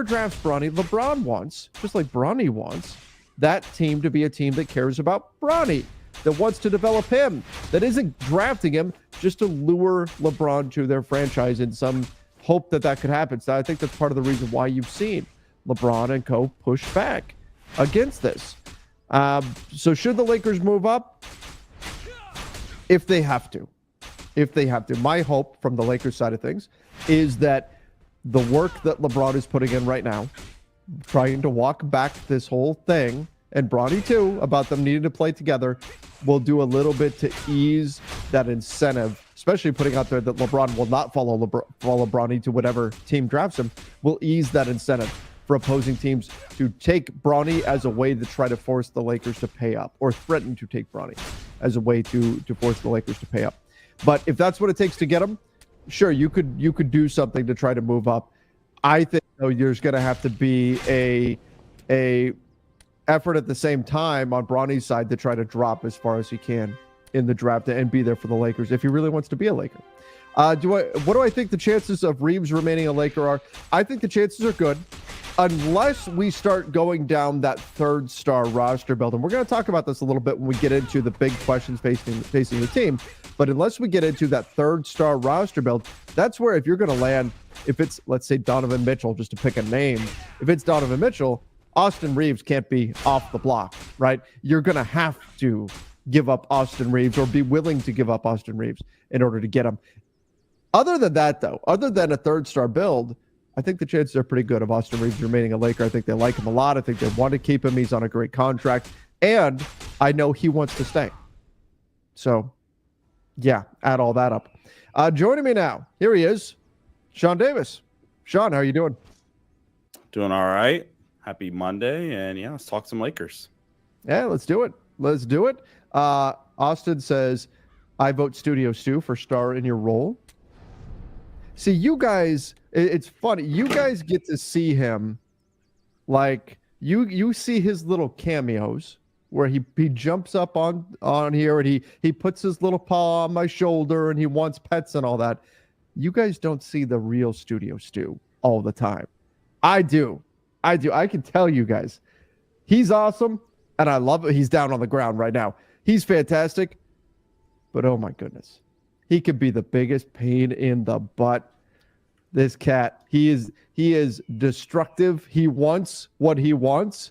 drafts Bronny, LeBron wants, just like Bronny wants, that team to be a team that cares about Bronny, that wants to develop him, that isn't drafting him just to lure LeBron to their franchise in some hope that could happen. So I think that's part of the reason why you've seen LeBron and co push back against this. So should the Lakers move up? If they have to. My hope from the Lakers side of things is that the work that LeBron is putting in right now, trying to walk back this whole thing, and Bronny too, about them needing to play together, will do a little bit to ease that incentive, especially putting out there that LeBron will not follow Bronny to whatever team drafts him, will ease that incentive for opposing teams to take Bronny as a way to try to force the Lakers to pay up, or threaten to take Bronny as a way to force the Lakers to pay up. But if that's what it takes to get him, sure, you could do something to try to move up. I think there's going to have to be a effort at the same time on Bronny's side to try to drop as far as he can in the draft and be there for the Lakers if he really wants to be a Laker. What do I think the chances of Reeves remaining a Laker are? I think the chances are good, unless we start going down that third star roster build. And we're going to talk about this a little bit when we get into the big questions facing the team. But unless we get into that third star roster build, that's where if you're going to land, if it's, let's say, Donovan Mitchell, just to pick a name, if it's Donovan Mitchell, Austin Reeves can't be off the block, right? You're going to have to give up Austin Reeves, or be willing to give up Austin Reeves in order to get him. Other than that, though, other than a third star build, I think the chances are pretty good of Austin Reeves remaining a Laker. I think they like him a lot. I think they want to keep him. He's on a great contract. And I know he wants to stay. So, yeah, add all that up. Joining me now, here he is, Sean Davis. Sean, how are you doing? Doing all right. Happy Monday. And yeah, let's talk some Lakers. Yeah, let's do it. Austin says, I vote Studio Stu for star in your role. See, you guys, it's funny. You guys get to see him, like, you see his little cameos where he jumps up on here and he puts his little paw on my shoulder and he wants pets and all that. You guys don't see the real Studio Stu all the time. I do. I can tell you guys. He's awesome, and I love it. He's down on the ground right now. He's fantastic, but oh my goodness. He could be the biggest pain in the butt This cat, he is destructive. He wants what he wants,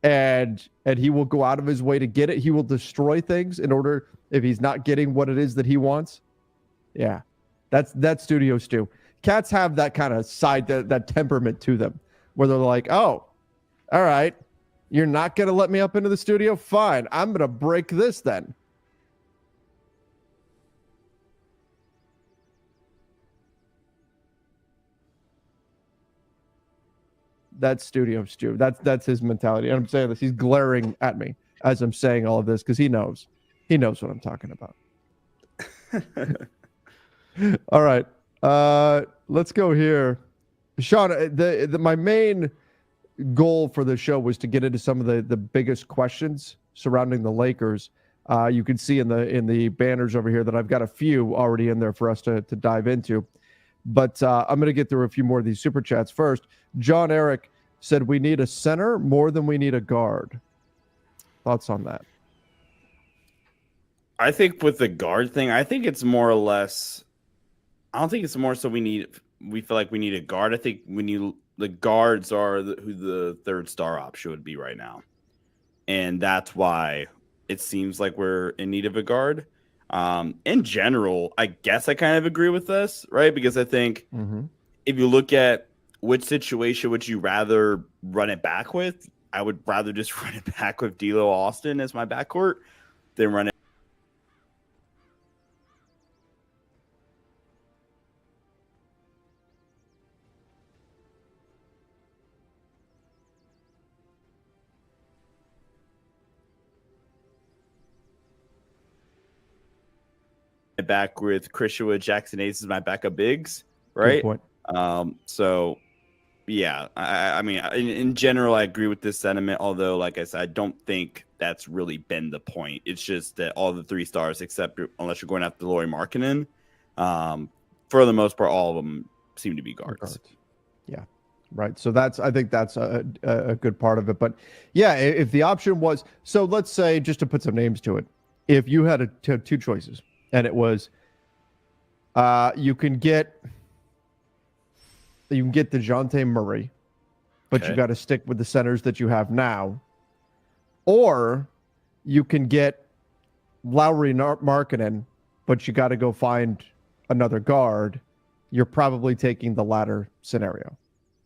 and he will go out of his way to get it. He will destroy things in order if he's not getting what it is that he wants. Yeah, that's Studio Stu. Cats have that kind of side, that temperament to them, where they're like, oh, all right, you're not gonna let me up into the studio? Fine, I'm gonna break this then. That's Studio Stu. That's his mentality. And I'm saying this. He's glaring at me as I'm saying all of this because he knows what I'm talking about. All right, let's go here, Sean. My main goal for the show was to get into some of the biggest questions surrounding the Lakers. You can see in the banners over here that I've got a few already in there for us to dive into. But I'm going to get through a few more of these super chats first. John Eric said we need a center more than we need a guard. Thoughts on that? I think with the guard thing, I think it's more or less. I don't think it's more so we feel like we need a guard. I think the guards are who the third star option would be right now, and that's why it seems like we're in need of a guard. In general, I guess I kind of agree with this, right? Because I think if you look at which situation would you rather run it back with, I would rather just run it back with D'Lo Austin as my backcourt than run it back with Christian Wood, Jackson Ace as my backup bigs, right? Good point. So yeah, I mean, in general, I agree with this sentiment. Although, like I said, I don't think that's really been the point. It's just that all the 3 stars, except unless you're going after Lauri Markkanen, for the most part, all of them seem to be guards. Yeah, right. So I think that's a good part of it. But yeah, if the option was, so let's say, just to put some names to it, if you had two choices, and it was, you can get DeJounte Murray, but you got to stick with the centers that you have now, or you can get Lauri Markkanen, but you got to go find another guard. You're probably taking the latter scenario.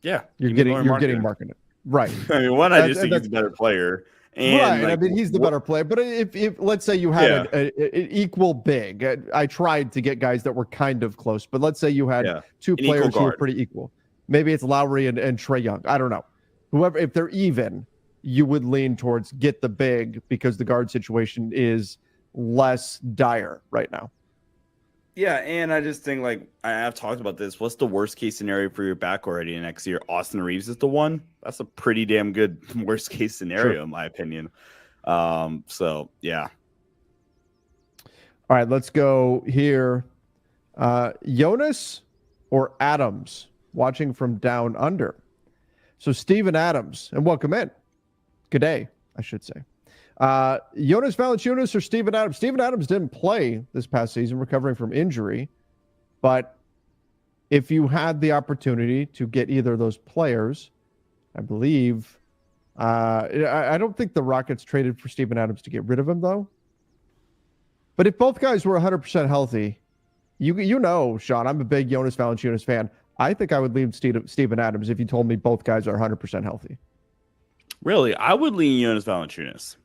Yeah, you're getting Markkanen, right? I mean, I just think he's a better player. And right, I mean, he's the better player. But if let's say you had an equal big, I tried to get guys that were kind of close, but let's say you had two players who were pretty equal. Maybe it's Lowry and Trae Young. I don't know. Whoever, if they're even, you would lean towards get the big because the guard situation is less dire right now. Yeah, and I just think, like, I've talked about this. What's the worst case scenario for your back already next year? Austin Reeves is the one. That's a pretty damn good worst case scenario, in my opinion. So, yeah. All right, let's go here. Jonas or Adams watching from down under. So, Steven Adams, and welcome in. Good day, I should say. Jonas Valanciunas or Steven Adams? Steven Adams didn't play this past season, recovering from injury. But if you had the opportunity to get either of those players, I believe, I don't think the Rockets traded for Steven Adams to get rid of him, though. But if both guys were 100% healthy, you know, Sean, I'm a big Jonas Valanciunas fan. I think I would leave Steven Adams if you told me both guys are 100% healthy. Really? I would lean Jonas Valanciunas.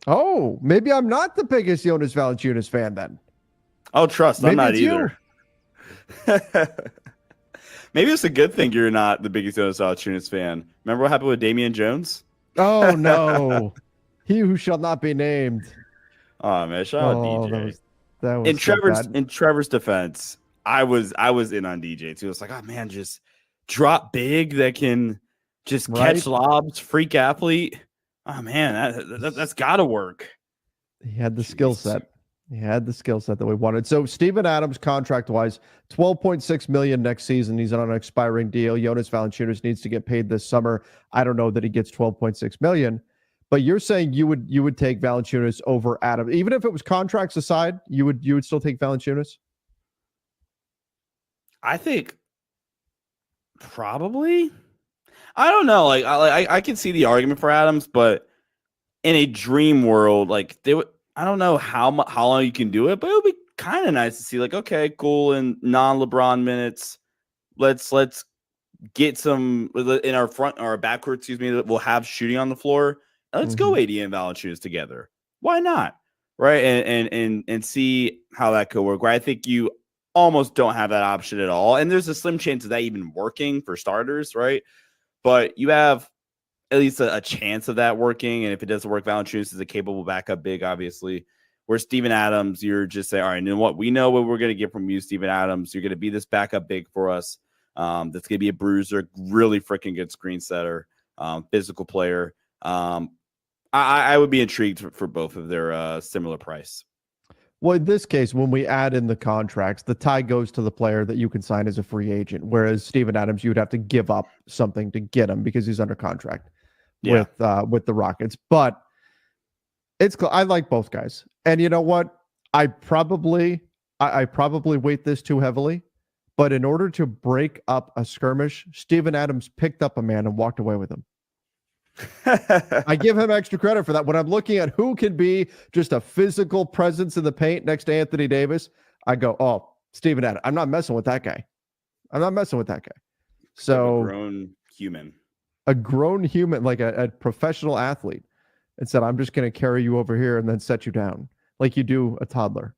Oh, maybe I'm not the biggest Jonas Valanciunas fan then. Oh, trust, I'm not either. Maybe it's a good thing you're not the biggest Jonas Valanciunas fan. Remember what happened with Damian Jones? Oh, no. He who shall not be named. Oh, man, shout out DJ. That was in Trevor's defense, I was in on DJ too. It's like, oh man, just drop big that can just catch lobs, freak athlete. Oh man, that's got to work. He had the skill set. He had the skill set that we wanted. So Steven Adams, contract-wise, $12.6 million next season. He's on an expiring deal. Jonas Valanciunas needs to get paid this summer. I don't know that he gets $12.6 million. But you're saying you would take Valanciunas over Adams, even if it was contracts aside. You would still take Valanciunas. I think Probably. I don't know. Like I can see the argument for Adams, but in a dream world, like they would. I don't know how long you can do it, but it would be kind of nice to see. Like, okay, cool. In non-LeBron minutes, let's get some in our front or our backcourt. Excuse me. We'll have shooting on the floor. Let's go AD and Valanciunas together. Why not? Right, and see how that could work. Right, I think you almost don't have that option at all, and there's a slim chance of that even working for starters, right? But you have at least a chance of that working, and if it doesn't work, Valanciunas is a capable backup big, obviously. Where Steven Adams, you're just saying, all right, you know what? We know what we're going to get from you, Steven Adams. You're going to be this backup big for us. That's going to be a bruiser, really freaking good screen setter, physical player. I would be intrigued for both of their similar price. Well, in this case, when we add in the contracts, the tie goes to the player that you can sign as a free agent. Whereas Steven Adams, you would have to give up something to get him because he's under contract with the Rockets. But I like both guys, and you know what? I probably weight this too heavily. But in order to break up a skirmish, Steven Adams picked up a man and walked away with him. I give him extra credit for that. When I'm looking at who can be just a physical presence in the paint next to Anthony Davis, I go, oh, Steven Adams. I'm not messing with that guy. So a grown human, like a professional athlete, and said, I'm just going to carry you over here and then set you down like you do a toddler.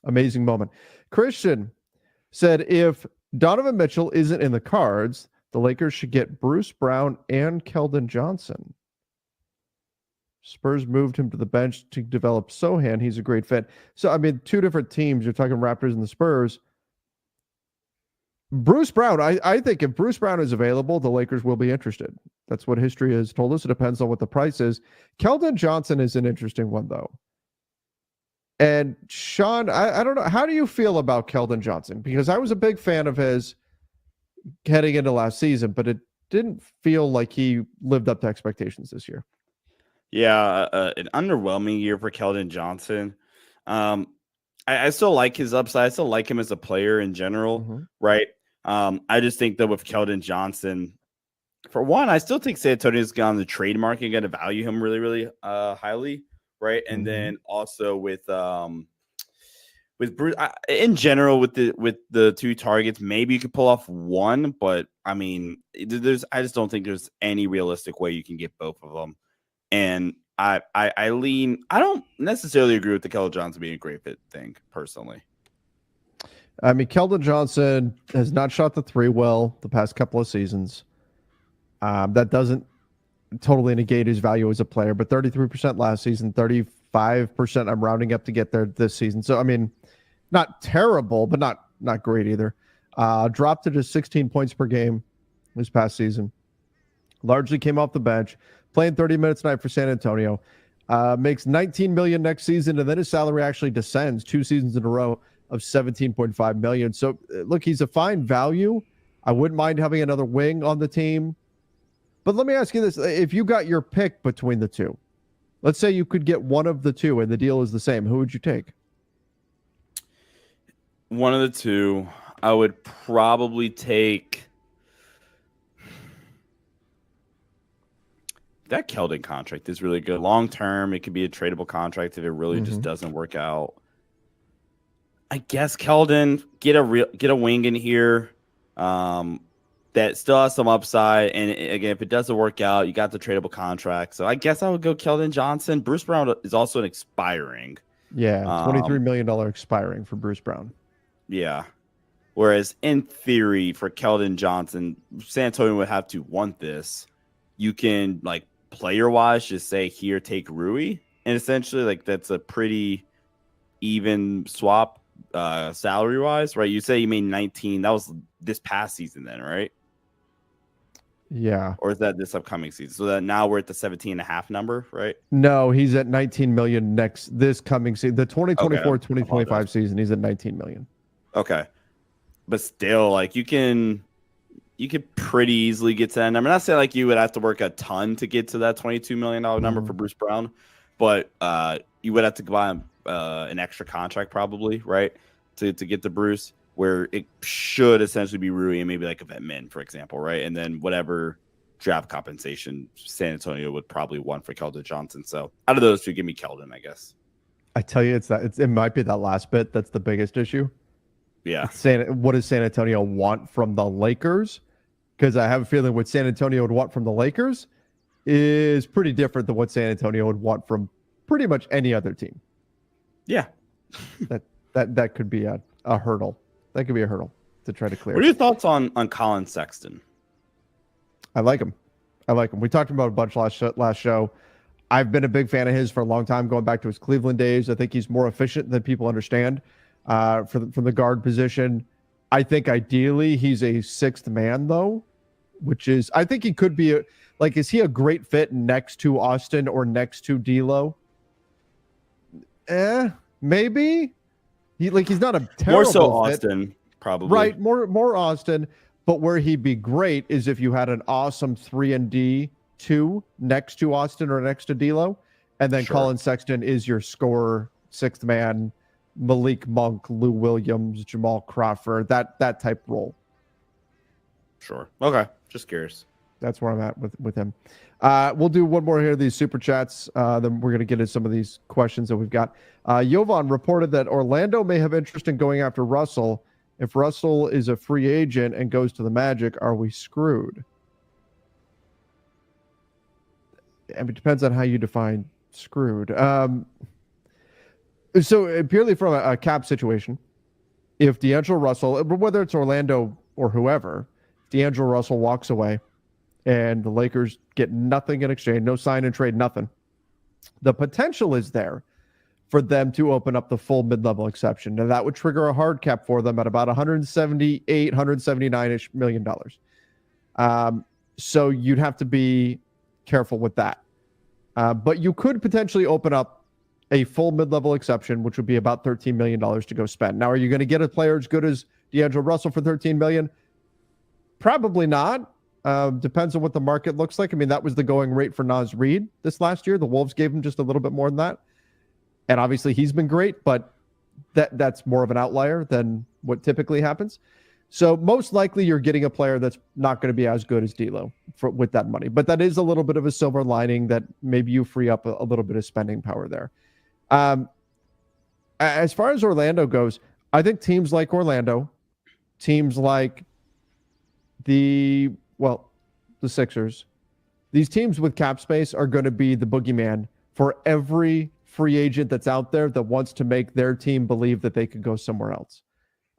Amazing moment. Christian said, if Donovan Mitchell isn't in the cards, the Lakers should get Bruce Brown and Keldon Johnson. Spurs moved him to the bench to develop Sohan. He's a great fit. So, I mean, two different teams. You're talking Raptors and the Spurs. Bruce Brown, I think if Bruce Brown is available, the Lakers will be interested. That's what history has told us. It depends on what the price is. Keldon Johnson is an interesting one, though. And Sean, I don't know. How do you feel about Keldon Johnson? Because I was a big fan of his heading into last season, but it didn't feel like he lived up to expectations this year. Yeah, an underwhelming year for Keldon Johnson. I still like his upside. I still like him as a player in general, right? I just think that with Keldon Johnson, for one, I still think San Antonio's gone the trade market, going to value him really, really highly, right? And then also with Bruce, in general, with the two targets, maybe you could pull off one, but I mean, I just don't think there's any realistic way you can get both of them. And I don't necessarily agree with the Keldon Johnson being a great fit thing personally. I mean, Keldon Johnson has not shot the three well the past couple of seasons. That doesn't totally negate his value as a player, but 33% last season, 35% I'm rounding up to get there this season. So, I mean, not terrible, but not great either. Dropped to just 16 points per game this past season. Largely came off the bench, playing 30 minutes a night for San Antonio. Makes $19 million next season, and then his salary actually descends 2 seasons in a row of $17.5 million. So, look, he's a fine value. I wouldn't mind having another wing on the team. But let me ask you this. If you got your pick between the two, let's say you could get one of the two and the deal is the same, who would you take? One of the two, I would probably take that Keldon contract is really good. Long term, it could be a tradable contract if it really just doesn't work out. I guess Keldon, get a wing in here that still has some upside. And again, if it doesn't work out, you got the tradable contract. So I guess I would go Keldon Johnson. Bruce Brown is also an expiring. Yeah, $23 million expiring for Bruce Brown. Yeah. Whereas in theory, for Keldon Johnson, San Antonio would have to want this. You can, like, player-wise, just say, here, take Rui. And essentially, like, that's a pretty even swap salary-wise, right? You say you made 19. That was this past season then, right? Yeah. Or is that this upcoming season? So that now we're at the 17.5 number, right? No, he's at 19 million this coming season. The 2024-2025 season, he's at 19 million. Okay. But still, like, you could pretty easily get to that number. I'm not saying like you would have to work a ton to get to that $22 million number for Bruce Brown, but you would have to buy an extra contract probably, right? To get the Bruce. where it should essentially be Rui and maybe like a Min, for example, right? And then whatever draft compensation San Antonio would probably want for Keldon Johnson. So out of those two, give me Keldon, I guess. I tell you, it might be that last bit that's the biggest issue. Yeah. What does San Antonio want from the Lakers? Because I have a feeling what San Antonio would want from the Lakers is pretty different than what San Antonio would want from pretty much any other team. Yeah. That could be a hurdle. That could be a hurdle to try to clear. What are your thoughts on Colin Sexton? I like him. We talked about a bunch last show. I've been a big fan of his for a long time, going back to his Cleveland days. I think he's more efficient than people understand from the guard position. I think ideally he's a sixth man, though, which is, I think he could be, is he a great fit next to Austin or next to D'Lo? Maybe. He's not a terrible More so fit. Austin, probably. Right, more Austin. But where he'd be great is if you had an awesome 3-and-D 2 next to Austin or next to D'Lo, and then Sure. Colin Sexton is your scorer, sixth man, Malik Monk, Lou Williams, Jamal Crawford, that type role. Sure. Okay. Just curious. That's where I'm at with him. We'll do one more here, these super chats. Then we're going to get into some of these questions that we've got. Jovan reported that Orlando may have interest in going after Russell. If Russell is a free agent and goes to the Magic, are we screwed? It depends on how you define screwed. So purely from a cap situation, if D'Angelo Russell, whether it's Orlando or whoever, D'Angelo Russell walks away and the Lakers get nothing in exchange, no sign and trade, nothing, the potential is there for them to open up the full mid-level exception. And that would trigger a hard cap for them at about $178, $179-ish million. So you'd have to be careful with that. But you could potentially open up a full mid-level exception, which would be about $13 million to go spend. Now, are you going to get a player as good as D'Angelo Russell for $13 million? Probably not. Depends on what the market looks like. I mean, that was the going rate for Naz Reid this last year. The Wolves gave him just a little bit more than that. And obviously he's been great, but that's more of an outlier than what typically happens. So most likely you're getting a player that's not going to be as good as D'Lo with that money. But that is a little bit of a silver lining that maybe you free up a little bit of spending power there. As far as Orlando goes, I think teams like Orlando, teams like the Sixers, these teams with cap space are going to be the boogeyman for every free agent that's out there that wants to make their team believe that they could go somewhere else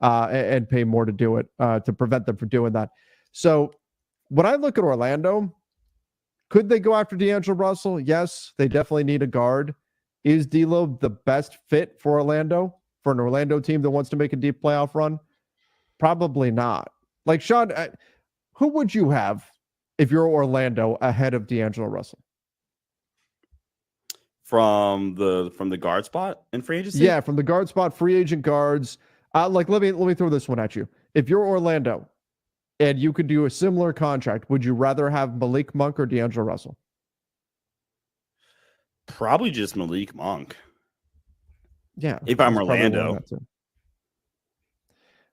and pay more to do it, to prevent them from doing that. So when I look at Orlando, could they go after D'Angelo Russell? Yes, they definitely need a guard. Is D'Lo the best fit for Orlando, for an Orlando team that wants to make a deep playoff run? Probably not. Like, Sean, who would you have if you're Orlando ahead of D'Angelo Russell? From the guard spot in free agency? Yeah, from the guard spot, free agent guards. Let me throw this one at you. If you're Orlando and you could do a similar contract, would you rather have Malik Monk or D'Angelo Russell? Probably just Malik Monk. Yeah. If I'm Orlando.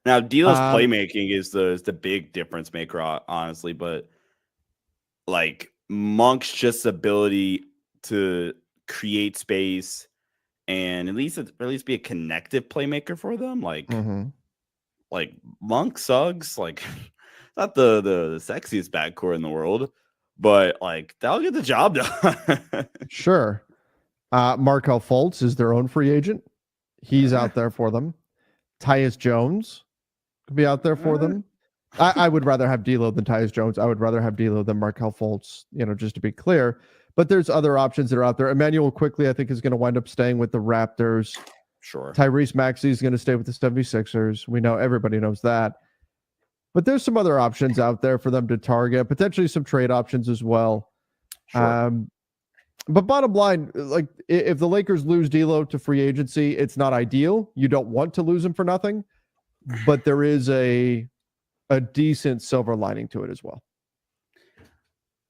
Now, D'Lo's playmaking is the big difference maker, honestly, but like Monk's just ability to create space and at least be a connective playmaker for them. Like, like Monk, Suggs, like not the sexiest backcourt in the world, but like that'll get the job done. Sure. Markelle Fultz is their own free agent. He's out there for them. Tyus Jones could be out there for them. I would rather have D'Lo than Tyus Jones. I would rather have D'Lo than Markelle Fultz, just to be clear. But there's other options that are out there. Emmanuel quickly, I think, is going to wind up staying with the Raptors. Sure. Tyrese Maxey is going to stay with the 76ers. We know, everybody knows that. But there's some other options out there for them to target, potentially some trade options as well. Sure. But bottom line, like if the Lakers lose D'Lo to free agency, it's not ideal. You don't want to lose him for nothing, but there is a decent silver lining to it as well.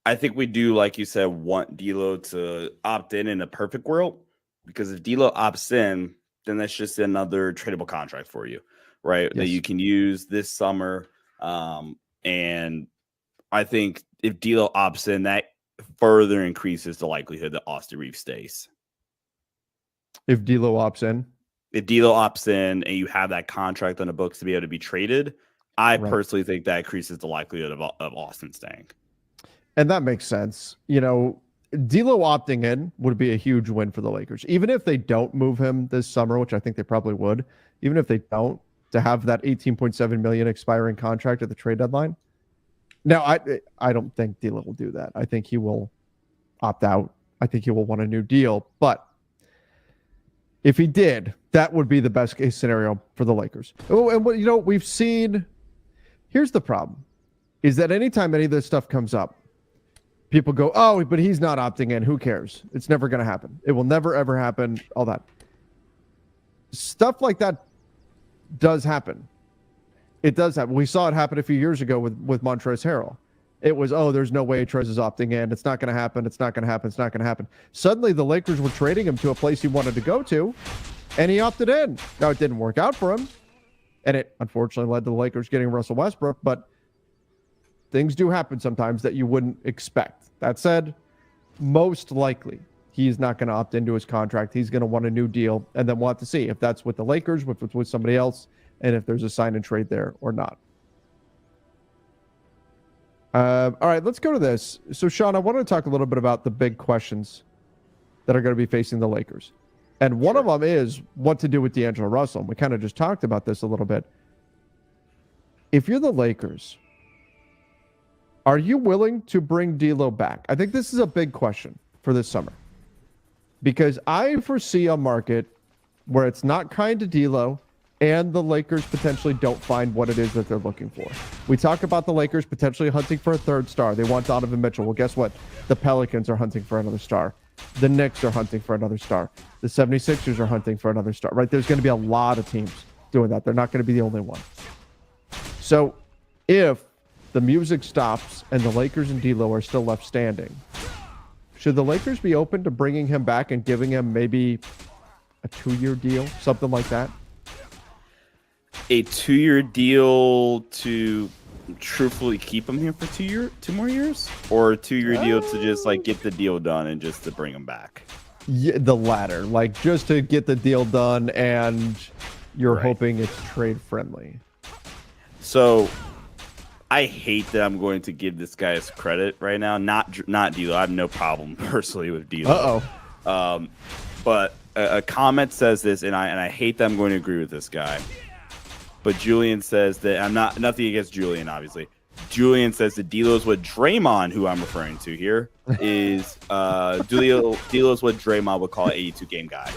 I think we do, like you said, want D'Lo to opt in a perfect world, because if D'Lo opts in, then that's just another tradable contract for you. right? That Yes. you can use this summer. And I think if D'Lo opts in, that further increases the likelihood that Austin Reeves stays. If D'Lo opts in, If D'Lo opts in and you have that contract on the books to be able to be traded, I Right. personally think that increases the likelihood of Austin staying. and that makes sense. D'Lo opting in would be a huge win for the Lakers, even if they don't move him this summer, which I think they probably would. Even if they don't, to have that 18.7 million expiring contract at the trade deadline. Now, I don't think D'Lo will do that. I think he will opt out. I think he will want a new deal. But if he did, that would be the best case scenario for the Lakers. Oh, and we've seen. Here's the problem: is that anytime any of this stuff comes up, people go, "Oh, but he's not opting in. Who cares? It's never going to happen. It will never ever happen." All that stuff like that does happen. It does happen. We saw it happen a few years ago with Montrezl Harrell. It was, there's no way Trez is opting in. It's not going to happen. It's not going to happen. It's not going to happen. Suddenly, the Lakers were trading him to a place he wanted to go to, and he opted in. Now, it didn't work out for him, and it unfortunately led to the Lakers getting Russell Westbrook, but things do happen sometimes that you wouldn't expect. That said, most likely, he's not going to opt into his contract. He's going to want a new deal, and then we'll have to see if that's with the Lakers, if it's with somebody else, and if there's a sign and trade there or not. All right, let's go to this. So, Sean, I wanted to talk a little bit about the big questions that are going to be facing the Lakers. And one of them is what to do with D'Angelo Russell. We kind of just talked about this a little bit. If you're the Lakers, are you willing to bring D'Lo back? I think this is a big question for this summer. Because I foresee a market where it's not kind to D'Lo, and the Lakers potentially don't find what it is that they're looking for. We talk about the Lakers potentially hunting for a third star. They want Donovan Mitchell. Well, guess what? The Pelicans are hunting for another star. The Knicks are hunting for another star. The 76ers are hunting for another star, right? There's going to be a lot of teams doing that. They're not going to be the only one. So if the music stops and the Lakers and D'Lo are still left standing, should the Lakers be open to bringing him back and giving him maybe a 2-year deal, something like that? A 2-year deal to truthfully keep him here for 2 more years, or a 2-year deal to just like get the deal done and just to bring him back? Yeah, the latter, like just to get the deal done, and you're Right. hoping it's trade friendly. So I hate that I'm going to give this guy his credit right now. Not D'Lo. I have no problem personally with D'Lo. But a comment says this, and I hate that I'm going to agree with this guy. But Julian says that I'm nothing against Julian, obviously. Julian says that D'Lo's what Draymond, who I'm referring to here, is D'Lo's what Draymond would call an 82 game guy.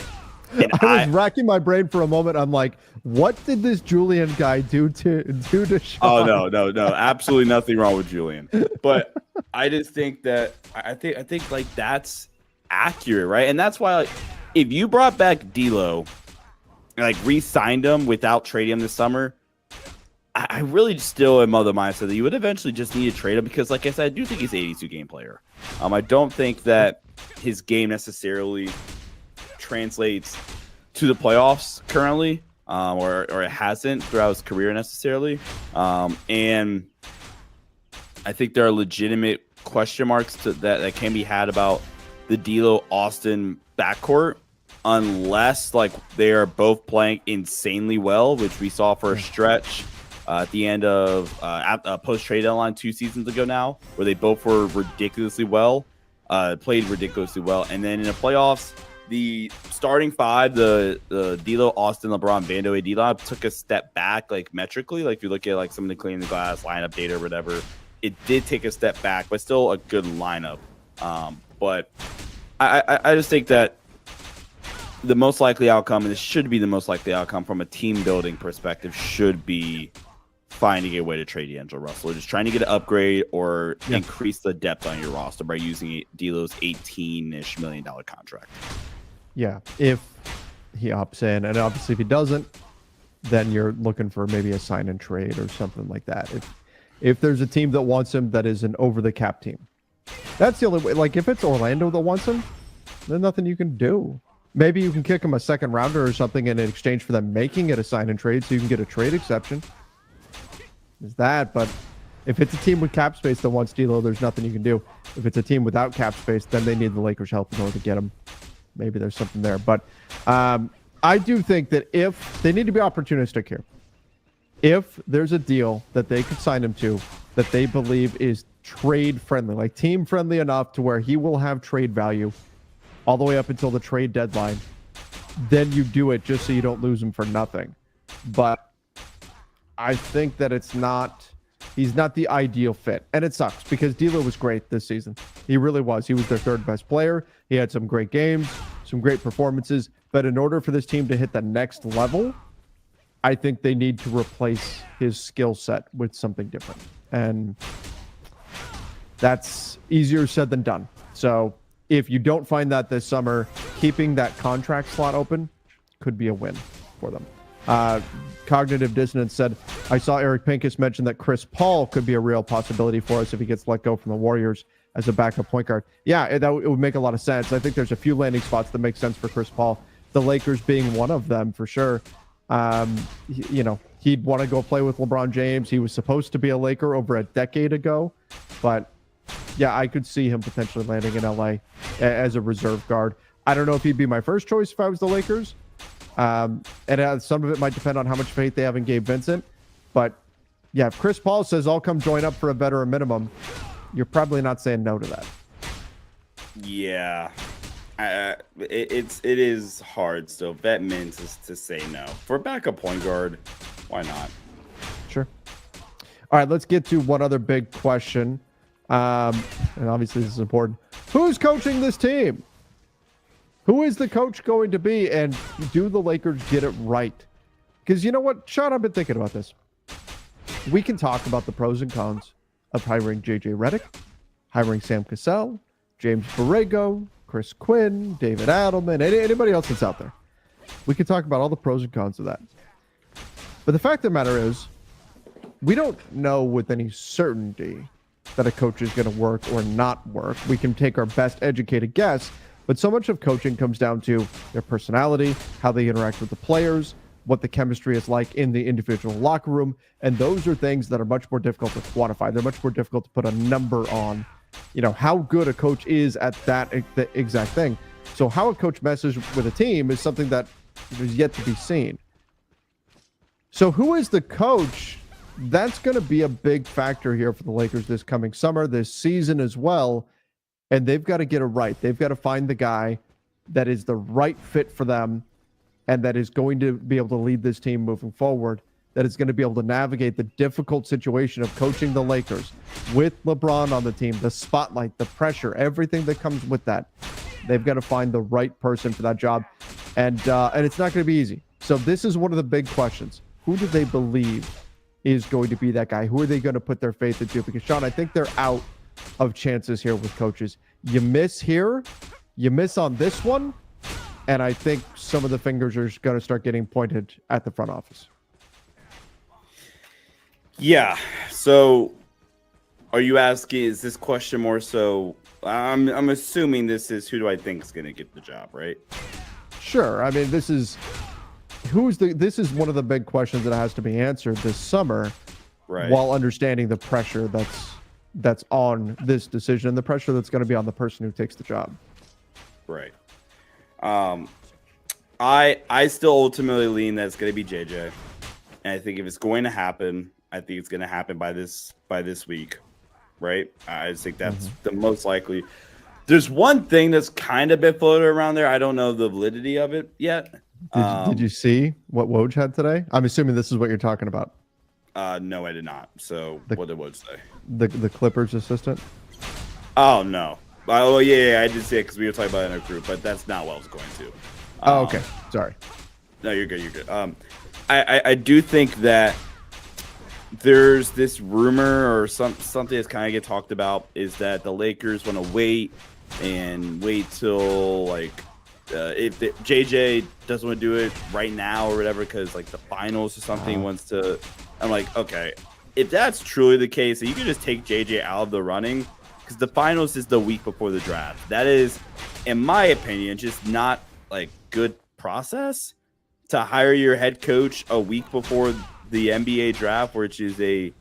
And I was racking my brain for a moment. I'm like, what did this Julian guy do to Sean? Oh no, absolutely nothing wrong with Julian. But I just think that I think like that's accurate, right? And that's why, like, if you brought back D'Lo, like re-signed him without trading him this summer, I really still am of the mindset that you would eventually just need to trade him, because, like I said, I do think he's an 82 game player. I don't think that his game necessarily translates to the playoffs currently, or it hasn't throughout his career necessarily. And I think there are legitimate question marks that can be had about the D'Lo Austin backcourt, unless like they are both playing insanely well, which we saw for a stretch at the end of post trade deadline 2 seasons ago now, where they both were ridiculously well, played ridiculously well, and then in the playoffs, the starting five, the D'Lo, Austin, LeBron, Vando, AD lineup took a step back, like metrically. Like if you look at like some of the clean the glass lineup data or whatever, it did take a step back, but still a good lineup. But I just think that the most likely outcome, and this should be the most likely outcome from a team building perspective, should be finding a way to trade D'Angelo Russell, or just trying to get an upgrade or increase the depth on your roster by using D'Lo's $18-ish million contract. Yeah, if he opts in, and obviously if he doesn't, then you're looking for maybe a sign and trade or something like that. If there's a team that wants him that is an over the cap team, that's the only way. Like if it's Orlando that wants him, there's nothing you can do. Maybe you can kick them a second rounder or something in exchange for them making it a sign and trade so you can get a trade exception. Is that, but if it's a team with cap space that wants D'Lo, there's nothing you can do. If it's a team without cap space, then they need the Lakers' help in order to get him. Maybe there's something there. But I do think that if they need to be opportunistic here, if there's a deal that they could sign him to that they believe is trade friendly, like team friendly enough to where he will have trade value all the way up until the trade deadline, then you do it just so you don't lose him for nothing. But I think that he's not the ideal fit. And it sucks because D'Lo was great this season. He really was. He was their third best player. He had some great games, some great performances. But in order for this team to hit the next level, I think they need to replace his skill set with something different. And that's easier said than done. So if you don't find that this summer, keeping that contract slot open could be a win for them. Cognitive Dissonance said, I saw Eric Pincus mention that Chris Paul could be a real possibility for us if he gets let go from the Warriors as a backup point guard. Yeah, it would make a lot of sense. I think there's a few landing spots that make sense for Chris Paul, the Lakers being one of them for sure. He'd want to go play with LeBron James. He was supposed to be a Laker over a decade ago, but yeah, I could see him potentially landing in LA as a reserve guard. I don't know if he'd be my first choice if I was the Lakers. And some of it might depend on how much faith they have in Gabe Vincent. But yeah, if Chris Paul says, I'll come join up for a veteran minimum, you're probably not saying no to that. Yeah. It is hard still. Vet mints to say no. For a backup point guard, why not? Sure. All right, let's get to one other big question. And obviously this is important. Who's coaching this team? Who is the coach going to be? And do the Lakers get it right? Because you know what, Sean, I've been thinking about this. We can talk about the pros and cons of hiring JJ Redick, hiring Sam Cassell, James Borrego, Chris Quinn, David Adelman, anybody else that's out there. We can talk about all the pros and cons of that. But the fact of the matter is, we don't know with any certainty that a coach is going to work or not work. We can take our best educated guess, but so much of coaching comes down to their personality, how they interact with the players, what the chemistry is like in the individual locker room. And those are things that are much more difficult to quantify. They're much more difficult to put a number on, how good a coach is at that exact thing. So how a coach messes with a team is something that is yet to be seen. So who is the coach? That's going to be a big factor here for the Lakers this coming summer, this season as well. And they've got to get it right. They've got to find the guy that is the right fit for them and that is going to be able to lead this team moving forward, that is going to be able to navigate the difficult situation of coaching the Lakers with LeBron on the team, the spotlight, the pressure, everything that comes with that. They've got to find the right person for that job. And it's not going to be easy. So this is one of the big questions. Who do they believe is going to be that guy? Who are they going to put their faith into? Because, Sean, I think they're out of chances here with coaches. You miss here, you miss on this one, and I think some of the fingers are going to start getting pointed at the front office. Yeah. So are you asking, is this question more so, I'm assuming this is who do I think is going to get the job, right? Sure. I mean, this is one of the big questions that has to be answered this summer, right? While understanding the pressure that's on this decision and the pressure that's going to be on the person who takes the job. Right. I still ultimately lean that it's going to be JJ. And I think if it's going to happen, I think it's going to happen by this week. Right. I just think that's the most likely. There's one thing that's kind of been floated around there. I don't know the validity of it yet. Did you see what Woj had today? I'm assuming this is what you're talking about. No, I did not. So what did Woj say? The Clippers assistant? Oh, no. Oh, yeah, I did see it because we were talking about it in our group, but that's not what I was going to. Okay. Sorry. No, you're good. You're good. I do think that there's this rumor or something that's kind of get talked about is that the Lakers want to wait till if JJ doesn't want to do it right now or whatever because the finals or something wants to. I'm like, okay, if that's truly the case, you can just take JJ out of the running because the finals is the week before the draft. That is, in my opinion, just not good process to hire your head coach a week before the NBA draft, which is a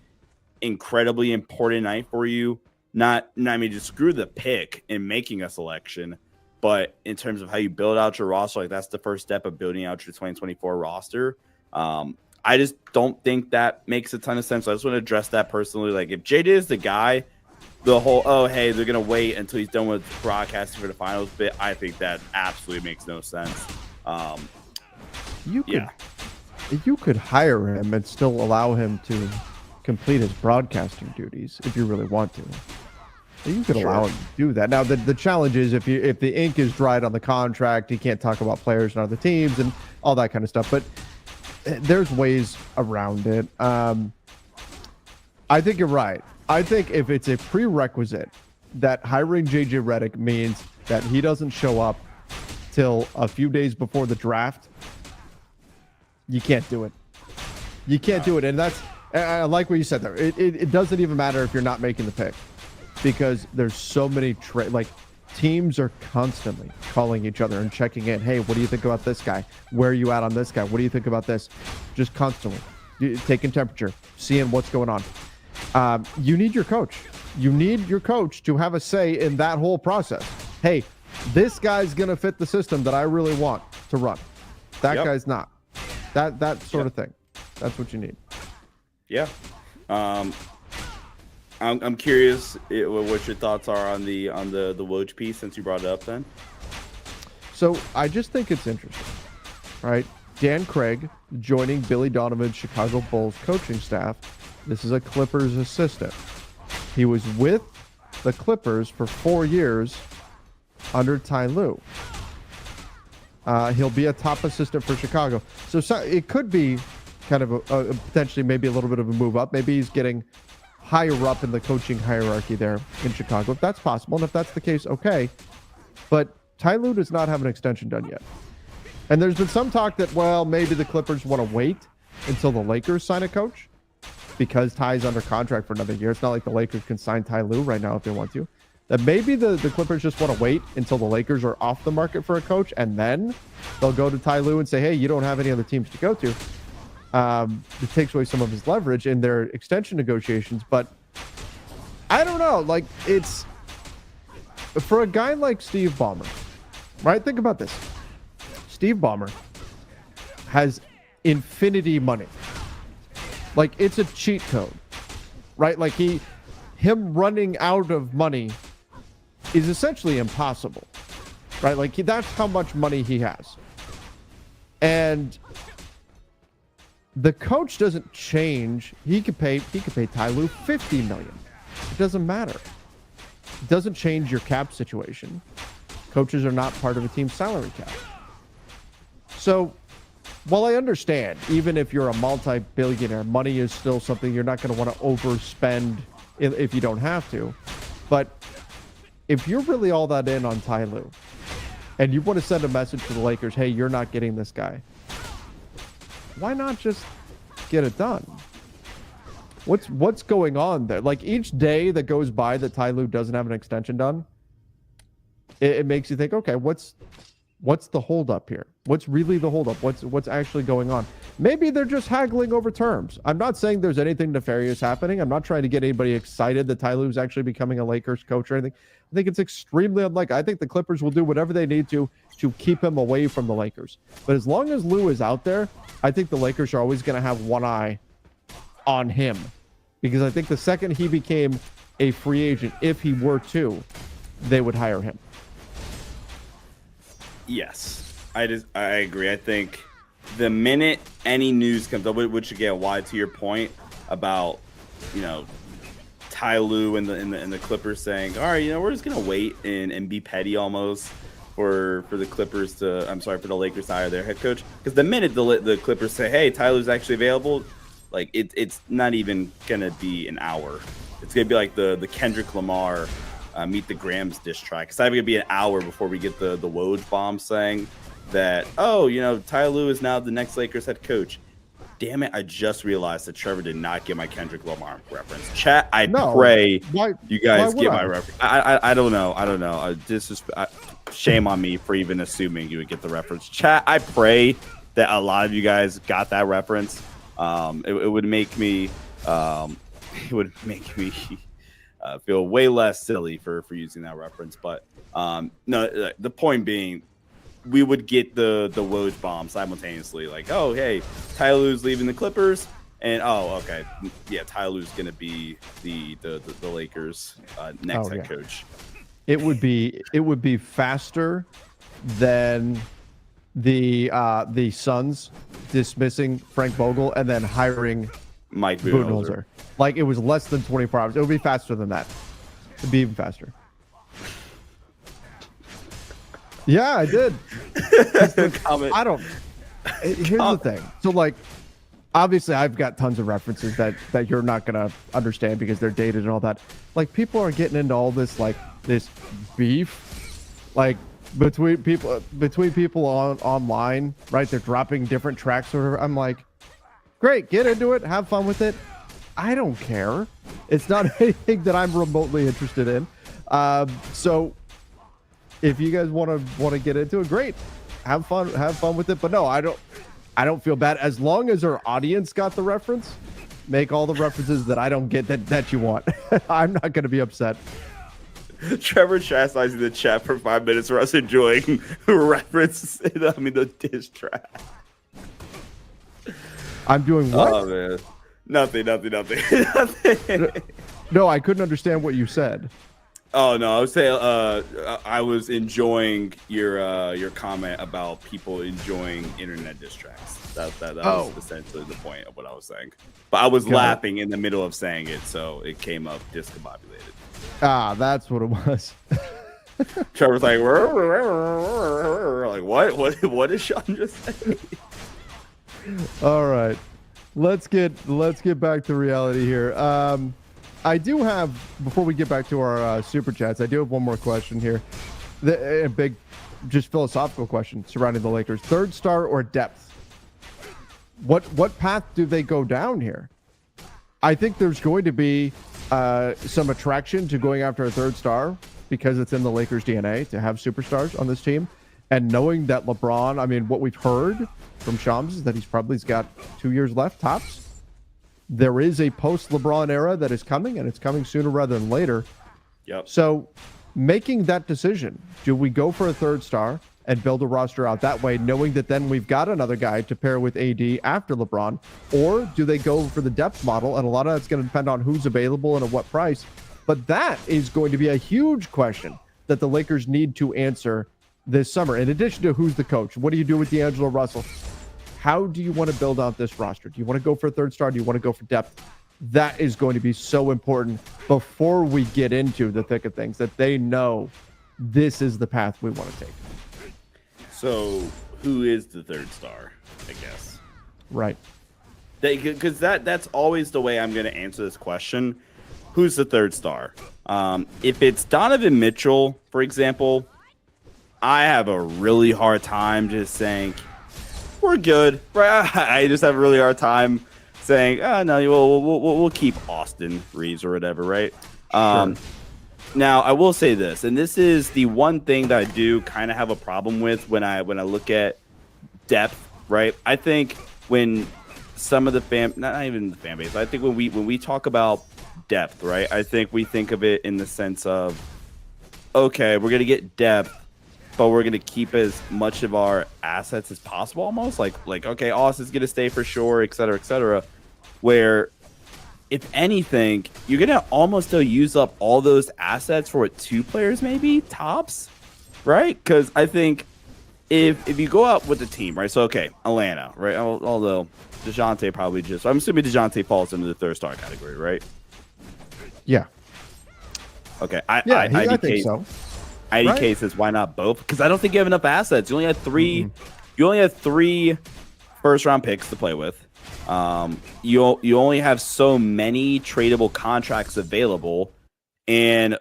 incredibly important night for you. I mean, just screw the pick in making a selection, but in terms of how you build out your roster, like that's the first step of building out your 2024 roster. I just don't think that makes a ton of sense. So I just want to address that personally. Like if JJ is the guy, the whole, oh, hey, they're going to wait until he's done with broadcasting for the finals bit, I think that absolutely makes no sense. You could hire him and still allow him to complete his broadcasting duties if you really want to. You could allow him to do that. Now, the challenge is if the ink is dried on the contract, he can't talk about players and other teams and all that kind of stuff. But there's ways around it. I think you're right. I think if it's a prerequisite that hiring JJ Redick means that he doesn't show up till a few days before the draft, you can't do it. You can't do it. And that's, I like what you said there. It doesn't even matter if you're not making the pick, because there's so many teams are constantly calling each other and checking in. Hey, what do you think about this guy? Where are you at on this guy? What do you think about this? Just constantly taking temperature, seeing what's going on. You need your coach. You need your coach to have a say in that whole process. Hey, this guy's going to fit the system that I really want to run. That guy's not. That sort of thing. That's what you need. Yeah. I'm curious what your thoughts are on the Woj piece since you brought it up then. So I just think it's interesting, right? Dan Craig joining Billy Donovan's Chicago Bulls coaching staff. This is a Clippers assistant. He was with the Clippers for 4 years under Ty Lue. He'll be a top assistant for Chicago. So it could be kind of a potentially maybe a little bit of a move up. Maybe he's getting higher up in the coaching hierarchy there in Chicago, if that's possible. And if that's the case, okay. But Ty Lue does not have an extension done yet. And there's been some talk that, well, maybe the Clippers want to wait until the Lakers sign a coach because Ty's under contract for another year. It's not like the Lakers can sign Ty Lue right now if they want to. That maybe the Clippers just want to wait until the Lakers are off the market for a coach, and then they'll go to Ty Lue and say, hey, you don't have any other teams to go to. It takes away some of his leverage in their extension negotiations. But I don't know. Like, it's for a guy like Steve Ballmer, right? Think about this. Steve Ballmer has infinity money. Like, it's a cheat code, right? Like him running out of money is essentially impossible, right? Like that's how much money he has. And the coach doesn't change. He could pay Ty Lue $50 million. It doesn't matter. It doesn't change your cap situation. Coaches are not part of a team's salary cap. So while I understand, even if you're a multi-billionaire, money is still something you're not going to want to overspend if you don't have to. But if you're really all that in on Ty Lue and you want to send a message to the Lakers, hey, you're not getting this guy, why not just get it done? What's going on there? Like each day that goes by that Ty Lue doesn't have an extension done, it makes you think, okay, what's the holdup here? What's really the holdup? What's actually going on? Maybe they're just haggling over terms. I'm not saying there's anything nefarious happening. I'm not trying to get anybody excited that Ty Lue is actually becoming a Lakers coach or anything. I think it's extremely unlikely. I think the Clippers will do whatever they need to keep him away from the Lakers. But as long as Lue is out there, I think the Lakers are always going to have one eye on him. Because I think the second he became a free agent, if he were to, they would hire him. Yes, I agree. I think the minute any news comes up, which again, why to your point about, Ty Lue and the Clippers saying, all right, we're just gonna wait and be petty almost for the Clippers for the Lakers to hire their head coach. Because the minute the Clippers say, hey, Ty Lue's actually available, like it's not even gonna be an hour. It's gonna be like the Kendrick Lamar Meet the Grams diss track. It's not even gonna be an hour before we get the Woj bomb saying that, Ty Lue is now the next Lakers head coach. Damn it, I just realized that Trevor did not get my Kendrick Lamar reference. Chat, pray you guys get my reference. I don't know. shame on me for even assuming you would get the reference. Chat, I pray that a lot of you guys got that reference. It would make me feel way less silly for using that reference. But no, the point being, we would get the Woj bomb simultaneously. Like, oh, hey, Ty Lue's leaving the Clippers. And, oh, okay. Yeah, Ty Lue's going to be the Lakers' next head coach. It would be faster than the Suns dismissing Frank Vogel and then hiring Mike Budenholzer. Like, it was less than 24 hours. It would be faster than that. It'd be even faster. Yeah, I did. I don't. Here's the thing. So, like, obviously, I've got tons of references that you're not gonna understand because they're dated and all that. Like, people are getting into all this this beef, like between people online, right? They're dropping different tracks or whatever. I'm like, great, get into it, have fun with it. I don't care. It's not anything that I'm remotely interested in. So if you guys want to get into it, great, have fun with it. But no, I don't feel bad as long as our audience got the reference. Make all the references that I don't get that you want. I'm not going to be upset. Trevor chastising the chat for 5 minutes for us enjoying references. I mean, the diss track. I'm doing what? Oh man, nothing. No, I couldn't understand what you said. Oh no, I was saying I was enjoying your comment about people enjoying internet diss tracks. That was essentially the point of what I was saying. But I was laughing in the middle of saying it, so it came up discombobulated. Ah, that's what it was. Trevor's like, what is Sean just saying? All right, let's get back to reality here. I do have, before we get back to our super chats, I do have one more question here. A big, just philosophical question surrounding the Lakers. Third star or depth? What path do they go down here? I think there's going to be some attraction to going after a third star because it's in the Lakers' DNA to have superstars on this team. And knowing that LeBron, I mean, what we've heard from Shams is that he's got 2 years left, tops. There is a post-LeBron era that is coming, and it's coming sooner rather than later. Yep. So making that decision, do we go for a third star and build a roster out that way, knowing that then we've got another guy to pair with AD after LeBron? Or do they go for the depth model? And a lot of that's going to depend on who's available and at what price. But that is going to be a huge question that the Lakers need to answer this summer. In addition to who's the coach, what do you do with D'Angelo Russell? How do you want to build out this roster? Do you want to go for a third star? Do you want to go for depth? That is going to be so important before we get into the thick of things, that they know this is the path we want to take. So who is the third star, I guess? Right. Because that's always the way I'm going to answer this question. Who's the third star? If it's Donovan Mitchell, for example, I have a really hard time just saying, we're good. Right? I just have a really hard time saying, oh, no, we'll keep Austin Reeves or whatever, right? Sure. Now, I will say this, and this is the one thing that I do kind of have a problem with when I look at depth, right? I think when some of the not even the fan base, I think when we talk about depth, right? I think we think of it in the sense of, okay, we're gonna get depth, but we're gonna keep as much of our assets as possible, almost like okay, Austin's gonna stay for sure, et cetera, where if anything, you're gonna almost still use up all those assets for what, 2 players maybe tops, right? Because I think if you go out with the team, right? So okay, Atlanta, right? Although DeJounte probably just, I'm assuming DeJounte falls into the third star category, right? Yeah. Okay. I think so. IDK says, why not both? Because I don't think you have enough assets. You only had 3. Mm-hmm. You only had 3 first-round picks to play with. You only have so many tradable contracts available, and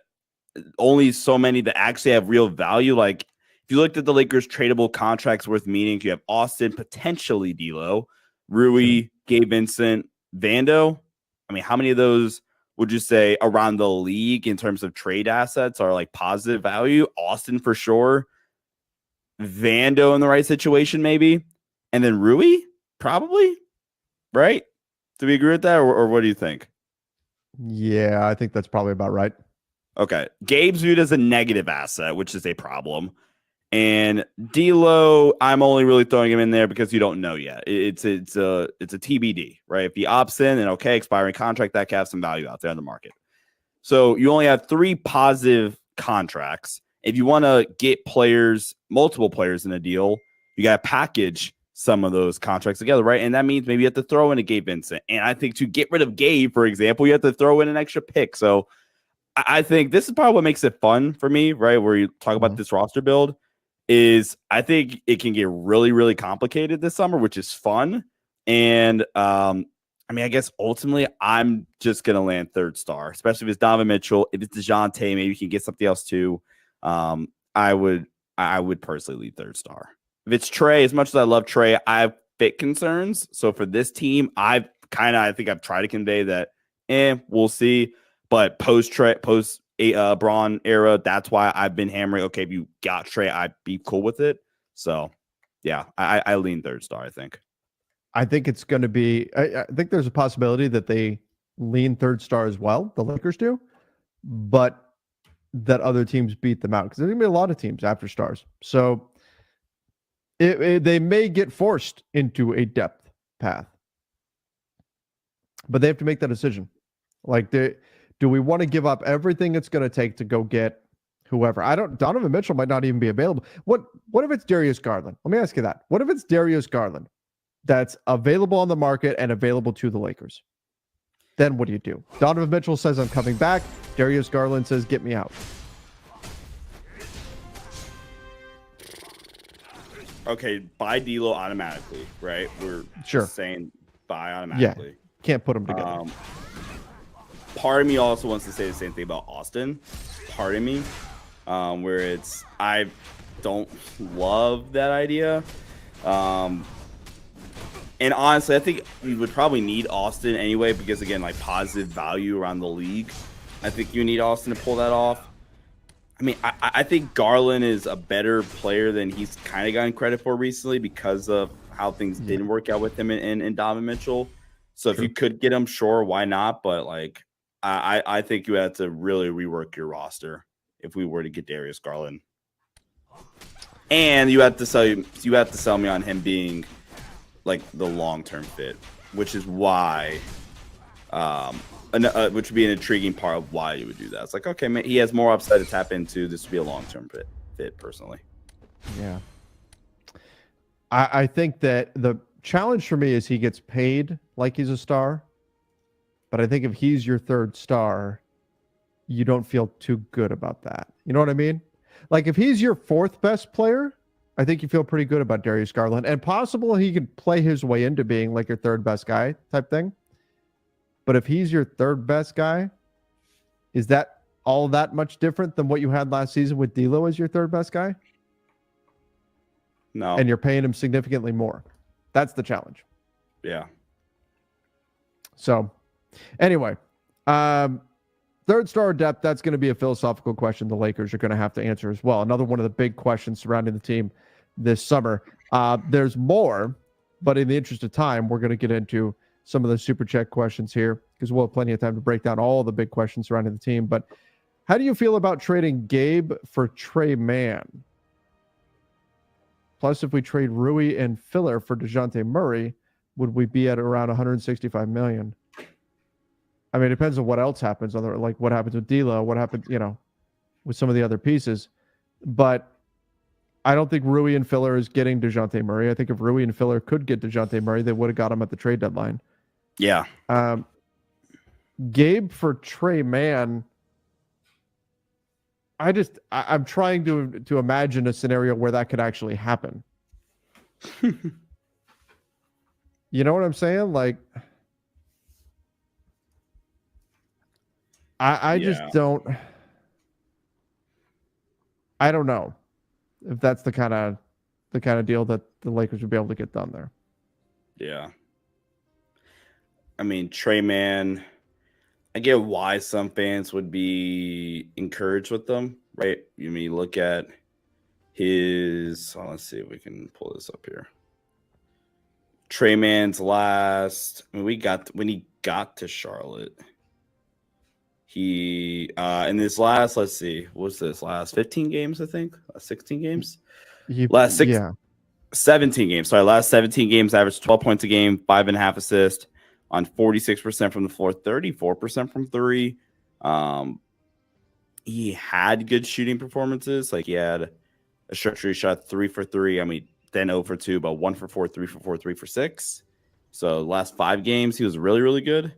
only so many that actually have real value. Like, if you looked at the Lakers' tradable contracts worth meaning, you have Austin, potentially D'Lo, Rui, Gabe Vincent, Vando. I mean, how many of those would you say around the league in terms of trade assets are like positive value? Austin for sure. Vando in the right situation, maybe, and then Rui, probably, right? Do we agree with that, or what do you think? Yeah, I think that's probably about right. Okay, Gabe's viewed as a negative asset, which is a problem. And D'Lo, I'm only really throwing him in there because you don't know yet. It's a TBD, right? If he opts in, then okay, expiring contract, that can have some value out there in the market. So you only have 3 positive contracts. If you want to get players, multiple players in a deal, you got to package some of those contracts together, right? And that means maybe you have to throw in a Gabe Vincent. And I think to get rid of Gabe, for example, you have to throw in an extra pick. So I think this is probably what makes it fun for me, right? Where you talk about this roster build is I think it can get really, really complicated this summer, which is fun. And I mean, I guess ultimately I'm just going to land third star, especially if it's Donovan Mitchell. If it's DeJounte, maybe you can get something else too. I would personally lead third star. If it's Trey, as much as I love Trey, I have fit concerns. So for this team, I think I've tried to convey that, we'll see. But post Braun era, that's why I've been hammering. Okay, if you got Trey, I'd be cool with it. So yeah, I lean third star, I think. I think it's going to be, I think there's a possibility that they lean third star as well. The Lakers do, but that other teams beat them out because there's going to be a lot of teams after stars. So they may get forced into a depth path, but they have to make that decision. Like, do we want to give up everything it's going to take to go get whoever? Donovan Mitchell might not even be available. What if it's Darius Garland? Let me ask you that. What if it's Darius Garland that's available on the market and available to the Lakers? Then what do you do? Donovan Mitchell says, I'm coming back. Darius Garland says, get me out. Okay, buy D'Lo automatically, right? We're saying buy automatically. Yeah, can't put them together. Part of me also wants to say the same thing about Austin. Part of me, where I don't love that idea. And honestly, I think we would probably need Austin anyway, because again, like positive value around the league. I think you need Austin to pull that off. I mean, I think Garland is a better player than he's kind of gotten credit for recently because of how things didn't work out with him and Donovan Mitchell. So if you could get him, sure, why not? But like, I think you had to really rework your roster if we were to get Darius Garland. And you have to sell me on him being like the long-term fit, which is why which would be an intriguing part of why you would do that. It's like, okay, man, he has more upside to tap into. This would be a long-term fit personally. Yeah. I think that the challenge for me is he gets paid like he's a star. But I think if he's your third star, you don't feel too good about that. You know what I mean? Like if he's your fourth best player, I think you feel pretty good about Darius Garland. And possible he could play his way into being like your third best guy type thing. But if he's your third best guy, is that all that much different than what you had last season with D'Lo as your third best guy? No. And you're paying him significantly more. That's the challenge. Yeah. So anyway, third star depth, that's going to be a philosophical question the Lakers are going to have to answer as well. Another one of the big questions surrounding the team this summer. There's more, but in the interest of time, we're going to get into some of the super check questions here because we'll have plenty of time to break down all the big questions surrounding the team. But how do you feel about trading Gabe for Trey Mann? Plus, if we trade Rui and Filler for DeJounte Murray, would we be at around $165 million? I mean, it depends on what else happens. Like what happens with D'Lo, what happens, with some of the other pieces. But I don't think Rui and Filler is getting DeJounte Murray. I think if Rui and Filler could get DeJounte Murray, they would have got him at the trade deadline. Yeah. Gabe for Trey Mann. I'm trying to imagine a scenario where that could actually happen. You know what I'm saying? Like, I just don't. I don't know if that's the kind of deal that the Lakers would be able to get done there. Yeah. I mean, Trey Mann, I get why some fans would be encouraged with them, right? You mean, look at let's see if we can pull this up here. Trey Man's last. I mean, when he got to Charlotte, he in his last. Let's see, what's this last 15 games? I think 16 games. Last 17 games. Sorry, last 17 games, averaged 12 points a game, 5.5 assists on 46% from the floor, 34% from three. He had good shooting performances. Like he had a stretch where he shot 3 for 3. I mean, then 0 for 2, but 1 for 4, 3 for 4, 3 for 6. So last 5 games, he was really, really good.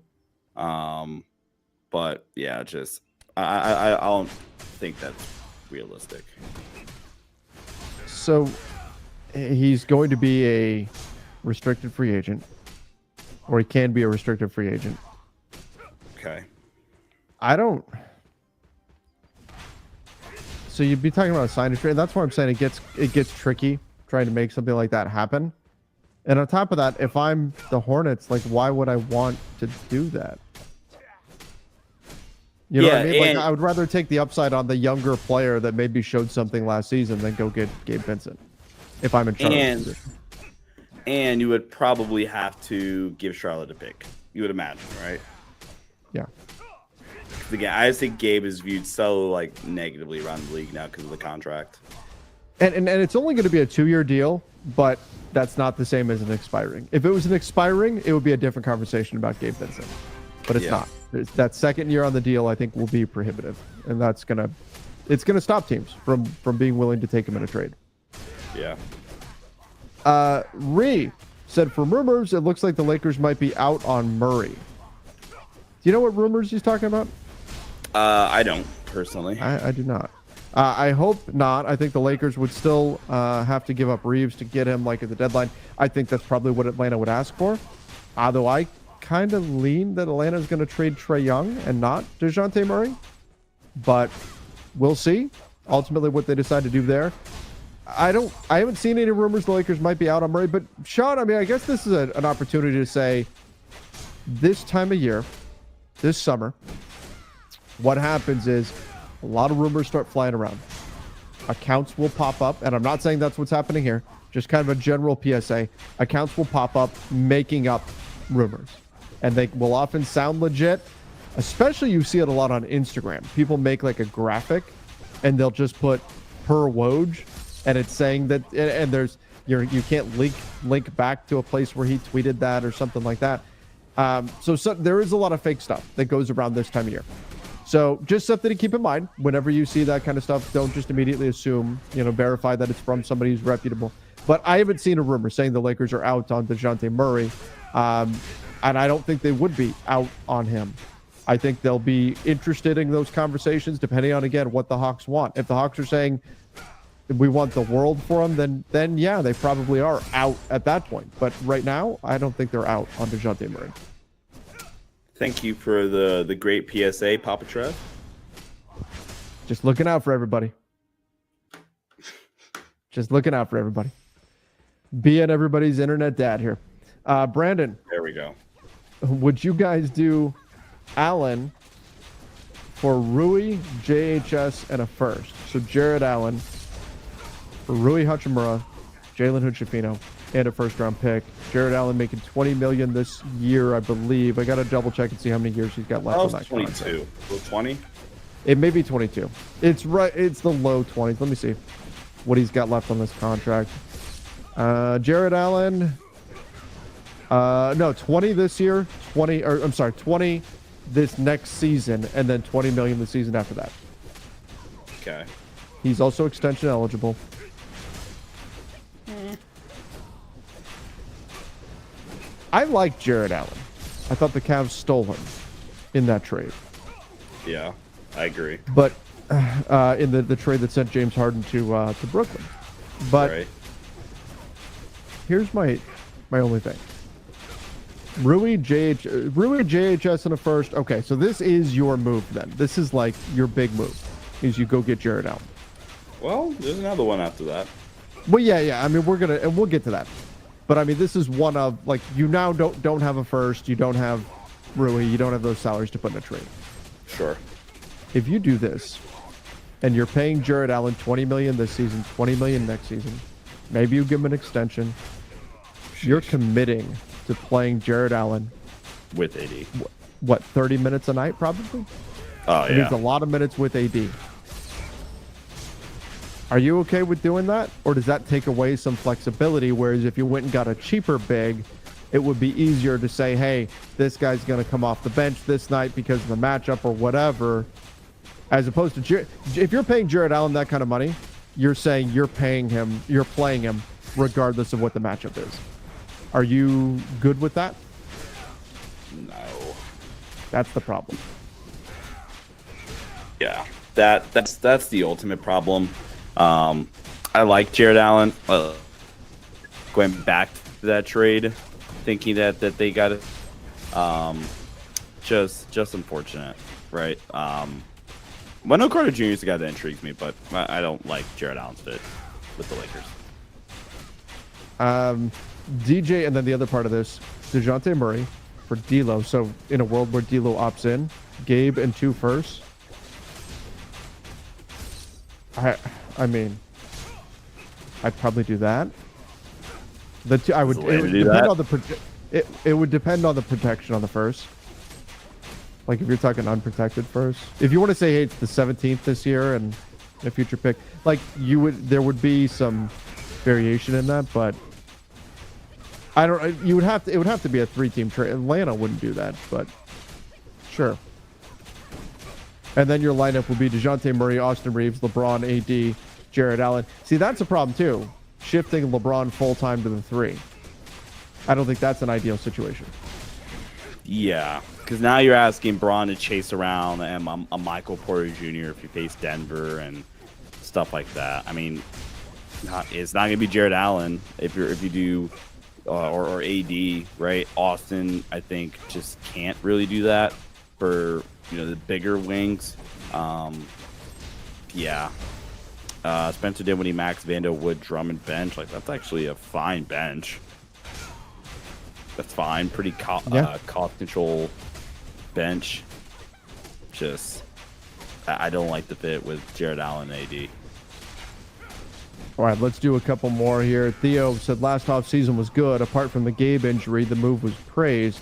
But yeah, just I don't think that's realistic. So he's going to be a restricted free agent, or he can be a restricted free agent. Okay. So you'd be talking about a sign and trade. That's why I'm saying it gets tricky trying to make something like that happen. And on top of that, if I'm the Hornets, like, why would I want to do that? You know what I mean? Like, I would rather take the upside on the younger player that maybe showed something last season than go get Gabe Vincent if I'm in Charlotte's position. And you would probably have to give Charlotte a pick. You would imagine, right? Yeah. Again, I just think Gabe is viewed so like negatively around the league now because of the contract. And it's only going to be a 2-year deal, but that's not the same as an expiring. If it was an expiring, it would be a different conversation about Gabe Vincent. But it's not. That second year on the deal, I think, will be prohibitive, and it's gonna stop teams from being willing to take him in a trade. Yeah. Ree said, from rumors, it looks like the Lakers might be out on Murray. Do you know what rumors he's talking about? I don't personally. I do not. I hope not. I think the Lakers would still have to give up Reeves to get him like at the deadline. I think that's probably what Atlanta would ask for. Although I kind of lean that Atlanta's going to trade Trae Young and not DeJounte Murray. But we'll see ultimately what they decide to do there. I haven't seen any rumors the Lakers might be out on Murray. But Sean, I mean, I guess this is an opportunity to say this time of year, this summer, what happens is a lot of rumors start flying around. Accounts will pop up, and I'm not saying that's what's happening here, just kind of a general PSA. Accounts will pop up making up rumors, and they will often sound legit. Especially you see it a lot on Instagram. People make like a graphic, and they'll just put per Woj, and it's saying that, and there's you can't link back to a place where he tweeted that or something like that. So there is a lot of fake stuff that goes around this time of year. So just something to keep in mind whenever you see that kind of stuff. Don't just immediately assume, verify that it's from somebody who's reputable. But I haven't seen a rumor saying the Lakers are out on DeJounte Murray. And I don't think they would be out on him. I think they'll be interested in those conversations depending on, again, what the Hawks want. If the Hawks are saying we want the world for them, then yeah, they probably are out at that point. But right now, I don't think they're out on DeJounte Murray. Thank you for the great PSA, Papa Trev. Just looking out for everybody. Just looking out for everybody. Being everybody's internet dad here. Brandon. There we go. Would you guys do Allen for Rui, JHS, and a first? So Jared Allen for Rui Hachimura, Jalen Hood-Schifino, and a first-round pick. Jared Allen making $20 million this year, I believe. I got to double-check and see how many years he's got left on that 22. contract. 20? It may be 22. It's right. It's the low 20s. Let me see what he's got left on this contract. Jared Allen. No, 20 this year. 20 this next season, and then 20 million the season after that. Okay. He's also extension eligible. I like Jared Allen. I thought the Cavs stole him in that trade. Yeah, I agree. But in the trade that sent James Harden to Brooklyn. But right. Here's my only thing. Rui, JHS, and a first. Okay, so this is your move then. This is like your big move, is you go get Jared Allen. Well, there's another one after that. Well, yeah. I mean, we'll get to that. But I mean, this is one of, like, you now don't have a first, you don't have Rui, you don't have those salaries to put in a trade. Sure. If you do this, and you're paying Jared Allen $20 million this season, $20 million next season, maybe you give him an extension. You're committing to playing Jared Allen with AD. What, 30 minutes a night, probably? Oh, It yeah. means a lot of minutes with AD. Are you okay with doing that? Or does that take away some flexibility? Whereas if you went and got a cheaper big, it would be easier to say, hey, this guy's going to come off the bench this night because of the matchup or whatever. As opposed to, if you're paying Jared Allen that kind of money, you're saying you're paying him, you're playing him regardless of what the matchup is. Are you good with that? No. That's the problem. Yeah, that's the ultimate problem. I like Jared Allen. Going back to that trade, thinking that they got it. Just unfortunate, right? Wendell Carter Jr. is the guy that intrigues me, but I don't like Jared Allen's fit with the Lakers. DJ, and then the other part of this, DeJounte Murray for D'Lo. So in a world where D'Lo opts in, Gabe and 2 firsts. I mean, I'd probably do that. I would. It would depend on the it would depend on the protection on the first. Like if you're talking unprotected first. If you want to say, hey, it's the 17th this year and a future pick, like there would be some variation in that, but I don't. It would have to be a 3-team trade. Atlanta wouldn't do that, but sure. And then your lineup would be DeJounte Murray, Austin Reeves, LeBron, AD, Jared Allen. See, that's a problem too. Shifting LeBron full-time to the 3. I don't think that's an ideal situation. Yeah, because now you're asking Braun to chase around a Michael Porter Jr. if you face Denver and stuff like that. I mean, it's not going to be Jared Allen if you do or AD, right? Austin, I think, just can't really do that for the bigger wings. Yeah. Spencer Dinwiddie, Max, Vando, Wood, Drummond bench. Like, that's actually a fine bench. That's fine. Pretty cost control bench. Just, I don't like the fit with Jared Allen and AD. All right, let's do a couple more here. Theo said last offseason was good. Apart from the Gabe injury, the move was praised.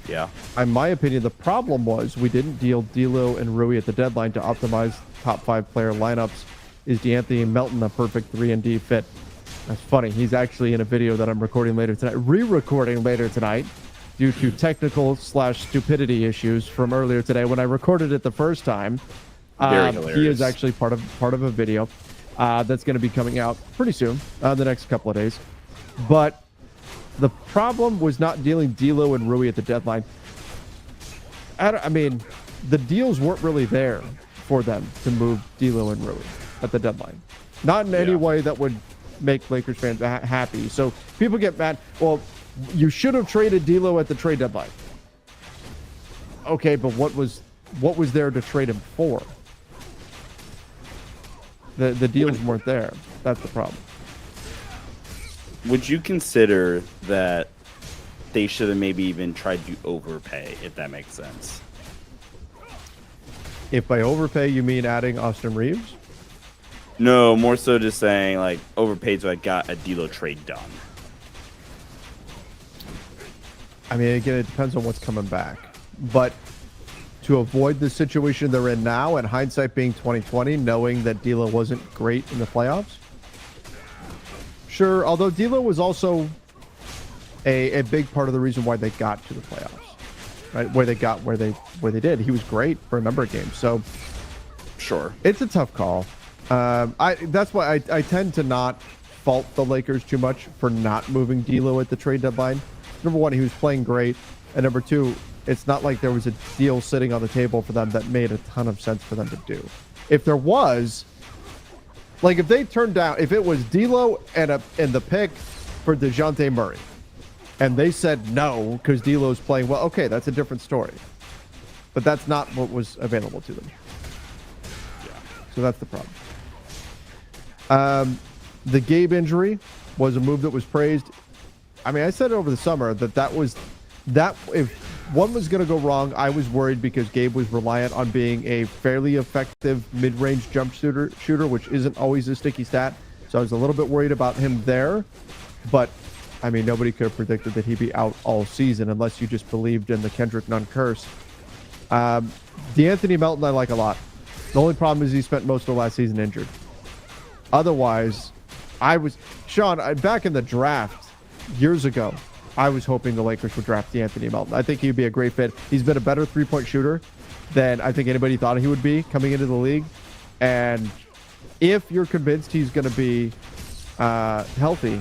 Yeah. In my opinion, the problem was we didn't deal D'Lo and Rui at the deadline to optimize top 5 player lineups. Is DeAnthony Melton a perfect 3-and-D fit? That's funny. He's actually in a video that I'm recording later tonight, re-recording later tonight, due to technical/stupidity issues from earlier today when I recorded it the first time. Very hilarious. He is actually part of a video that's going to be coming out pretty soon, the next couple of days. But the problem was not dealing D'Lo and Rui at the deadline. I mean, the deals weren't really there for them to move D'Lo and Rui at the deadline. Not in any way that would make Lakers fans happy. So people get mad. Well, you should have traded D'Lo at the trade deadline. Okay, but what was there to trade him for? The deals weren't there. That's the problem. Would you consider that they should have maybe even tried to overpay, if that makes sense? If by overpay you mean adding Austin Reeves? No, more so just saying like overpaid so I got a D'Lo trade done. I mean, again, it depends on what's coming back. But to avoid the situation they're in now, and hindsight being 2020, knowing that D'Lo wasn't great in the playoffs, sure. Although D'Lo was also a big part of the reason why they got to the playoffs, right? Where they did. He was great for a number of games. So Sure. it's a tough call. That's why I tend to not fault the Lakers too much for not moving D'Lo at the trade deadline. Number one, he was playing great, and number two, it's not like there was a deal sitting on the table for them that made a ton of sense for them to do. If there was, like if they turned down, if it was D'Lo and the pick for DeJounte Murray, and they said no because D'Lo's playing well, okay, that's a different story. But that's not what was available to them. Yeah. So that's the problem. The Gabe injury was a move that was praised. I mean, I said it over the summer that if one was going to go wrong. I was worried because Gabe was reliant on being a fairly effective mid-range jump shooter, which isn't always a sticky stat. So I was a little bit worried about him there. But, I mean, nobody could have predicted that he'd be out all season unless you just believed in the Kendrick Nunn curse. DeAnthony Melton I like a lot. The only problem is he spent most of last season injured. Otherwise, Sean, back in the draft years ago, I was hoping the Lakers would draft DeAnthony Melton. I think he'd be a great fit. He's been a better three-point shooter than I think anybody thought he would be coming into the league. And if you're convinced he's going to be healthy,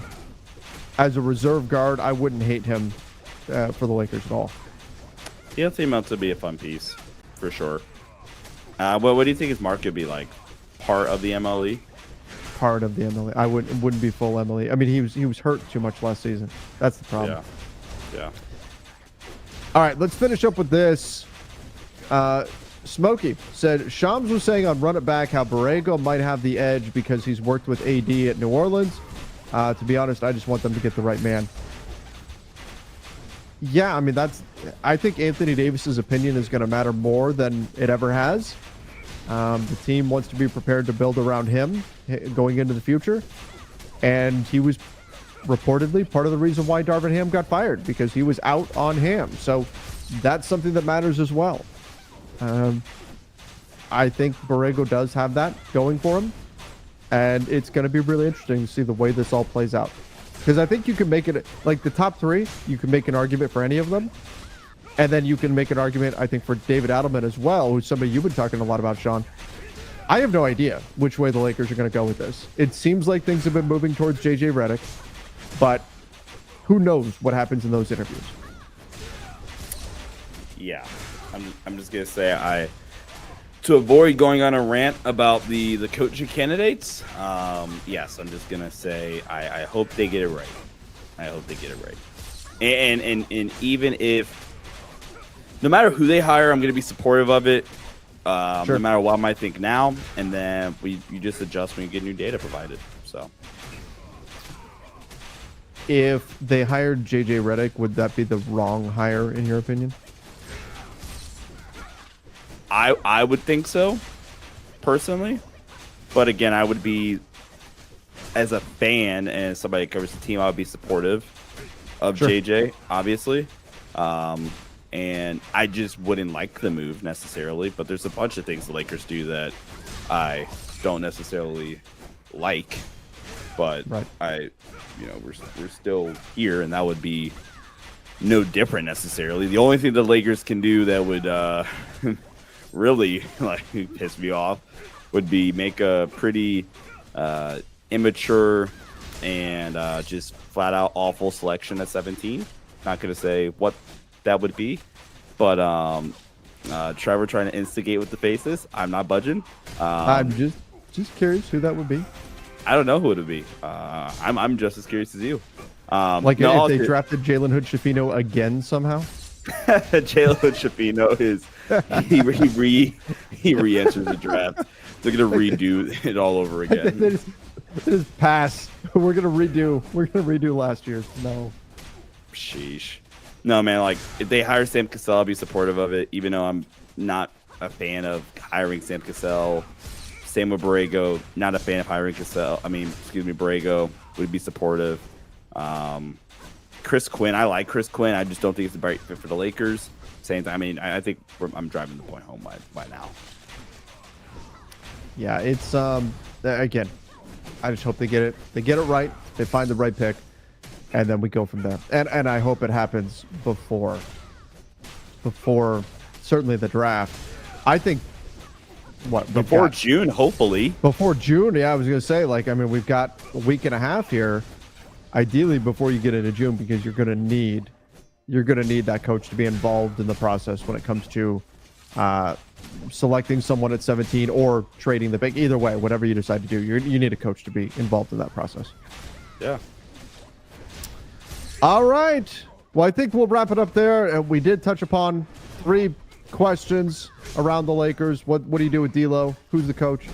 as a reserve guard, I wouldn't hate him for the Lakers at all. DeAnthony Melton would be a fun piece, for sure. What do you think his market would be like? Part of the MLE? Part of the MLE. I wouldn't be full MLE. I mean, he was hurt too much last season. That's the problem. Yeah. All right, let's finish up with this. Smokey said Shams was saying on Run It Back how Borrego might have the edge because he's worked with AD at New Orleans. To be honest, I just want them to get the right man. Yeah, I mean, I think Anthony Davis's opinion is going to matter more than it ever has. The team wants to be prepared to build around him going into the future. And he was reportedly part of the reason why Darvin Ham got fired, because he was out on Ham. So that's something that matters as well. I think Borrego does have that going for him. And it's going to be really interesting to see the way this all plays out. Because I think you can make it, like the top three, you can make an argument for any of them. And then you can make an argument, I think, for David Adelman as well, who's somebody you've been talking a lot about, Sean. I have no idea which way the Lakers are going to go with this. It seems like things have been moving towards JJ Redick, but who knows what happens in those interviews. Yeah. I'm just going to say to avoid going on a rant about the coaching candidates, yes, I'm just going to say I hope they get it right. I hope they get it right. And even if, no matter who they hire, I'm going to be supportive of it. Sure. No matter what I might think now, and then you just adjust when you get new data provided. So, if they hired JJ Redick, would that be the wrong hire in your opinion? I would think so, personally. But again, I would be, as a fan and as somebody that covers the team, I would be supportive of Sure. JJ, obviously. And I just wouldn't like the move necessarily, but there's a bunch of things the Lakers do that I don't necessarily like. But Right. we're still here, and that would be no different necessarily. The only thing the Lakers can do that would really piss me off would be make a pretty immature and just flat out awful selection at 17. Not gonna say what that would be, but Trevor trying to instigate with the faces. I'm not budging. I'm just curious who that would be. I don't know who it would be. I'm just as curious as you. Like if they drafted Jalen Hood-Schifino again somehow. Jalen Hood-Schifino is he re-enters the draft. They're gonna redo it all over again. They just pass. We're gonna redo last year's. No. Sheesh. No, man, like, if they hire Sam Cassell, I'll be supportive of it, even though I'm not a fan of hiring Sam Cassell. Same with Borrego, not a fan of hiring Borrego, would be supportive. Chris Quinn, I like Chris Quinn. I just don't think it's the right fit for the Lakers. Same time, I think I'm driving the point home by now. Yeah, it's again, I just hope they get it right. They find the right pick. And then we go from there. And I hope it happens before certainly the draft. I think before June, hopefully. Before June, yeah, I was gonna say, we've got a week and a half here. Ideally before you get into June, because you're gonna need that coach to be involved in the process when it comes to selecting someone at 17 or trading the pick. Either way, whatever you decide to do, you need a coach to be involved in that process. Yeah. All right. Well, I think we'll wrap it up there. We did touch upon 3 questions around the Lakers. What do you do with D'Lo? Who's the coach?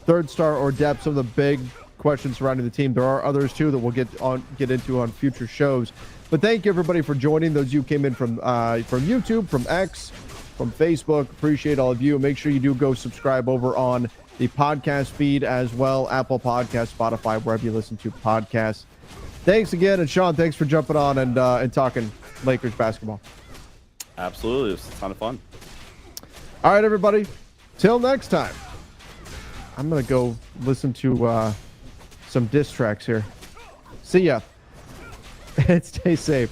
Third star or depth? Some of the big questions surrounding the team. There are others too that we'll get into on future shows. But thank you everybody for joining. Those of you who came in from YouTube, from X, from Facebook. Appreciate all of you. Make sure you do go subscribe over on the podcast feed as well. Apple Podcasts, Spotify, wherever you listen to podcasts. Thanks again. And Sean, thanks for jumping on and talking Lakers basketball. Absolutely. It was a ton of fun. All right, everybody. Till next time. I'm going to go listen to some diss tracks here. See ya. And stay safe.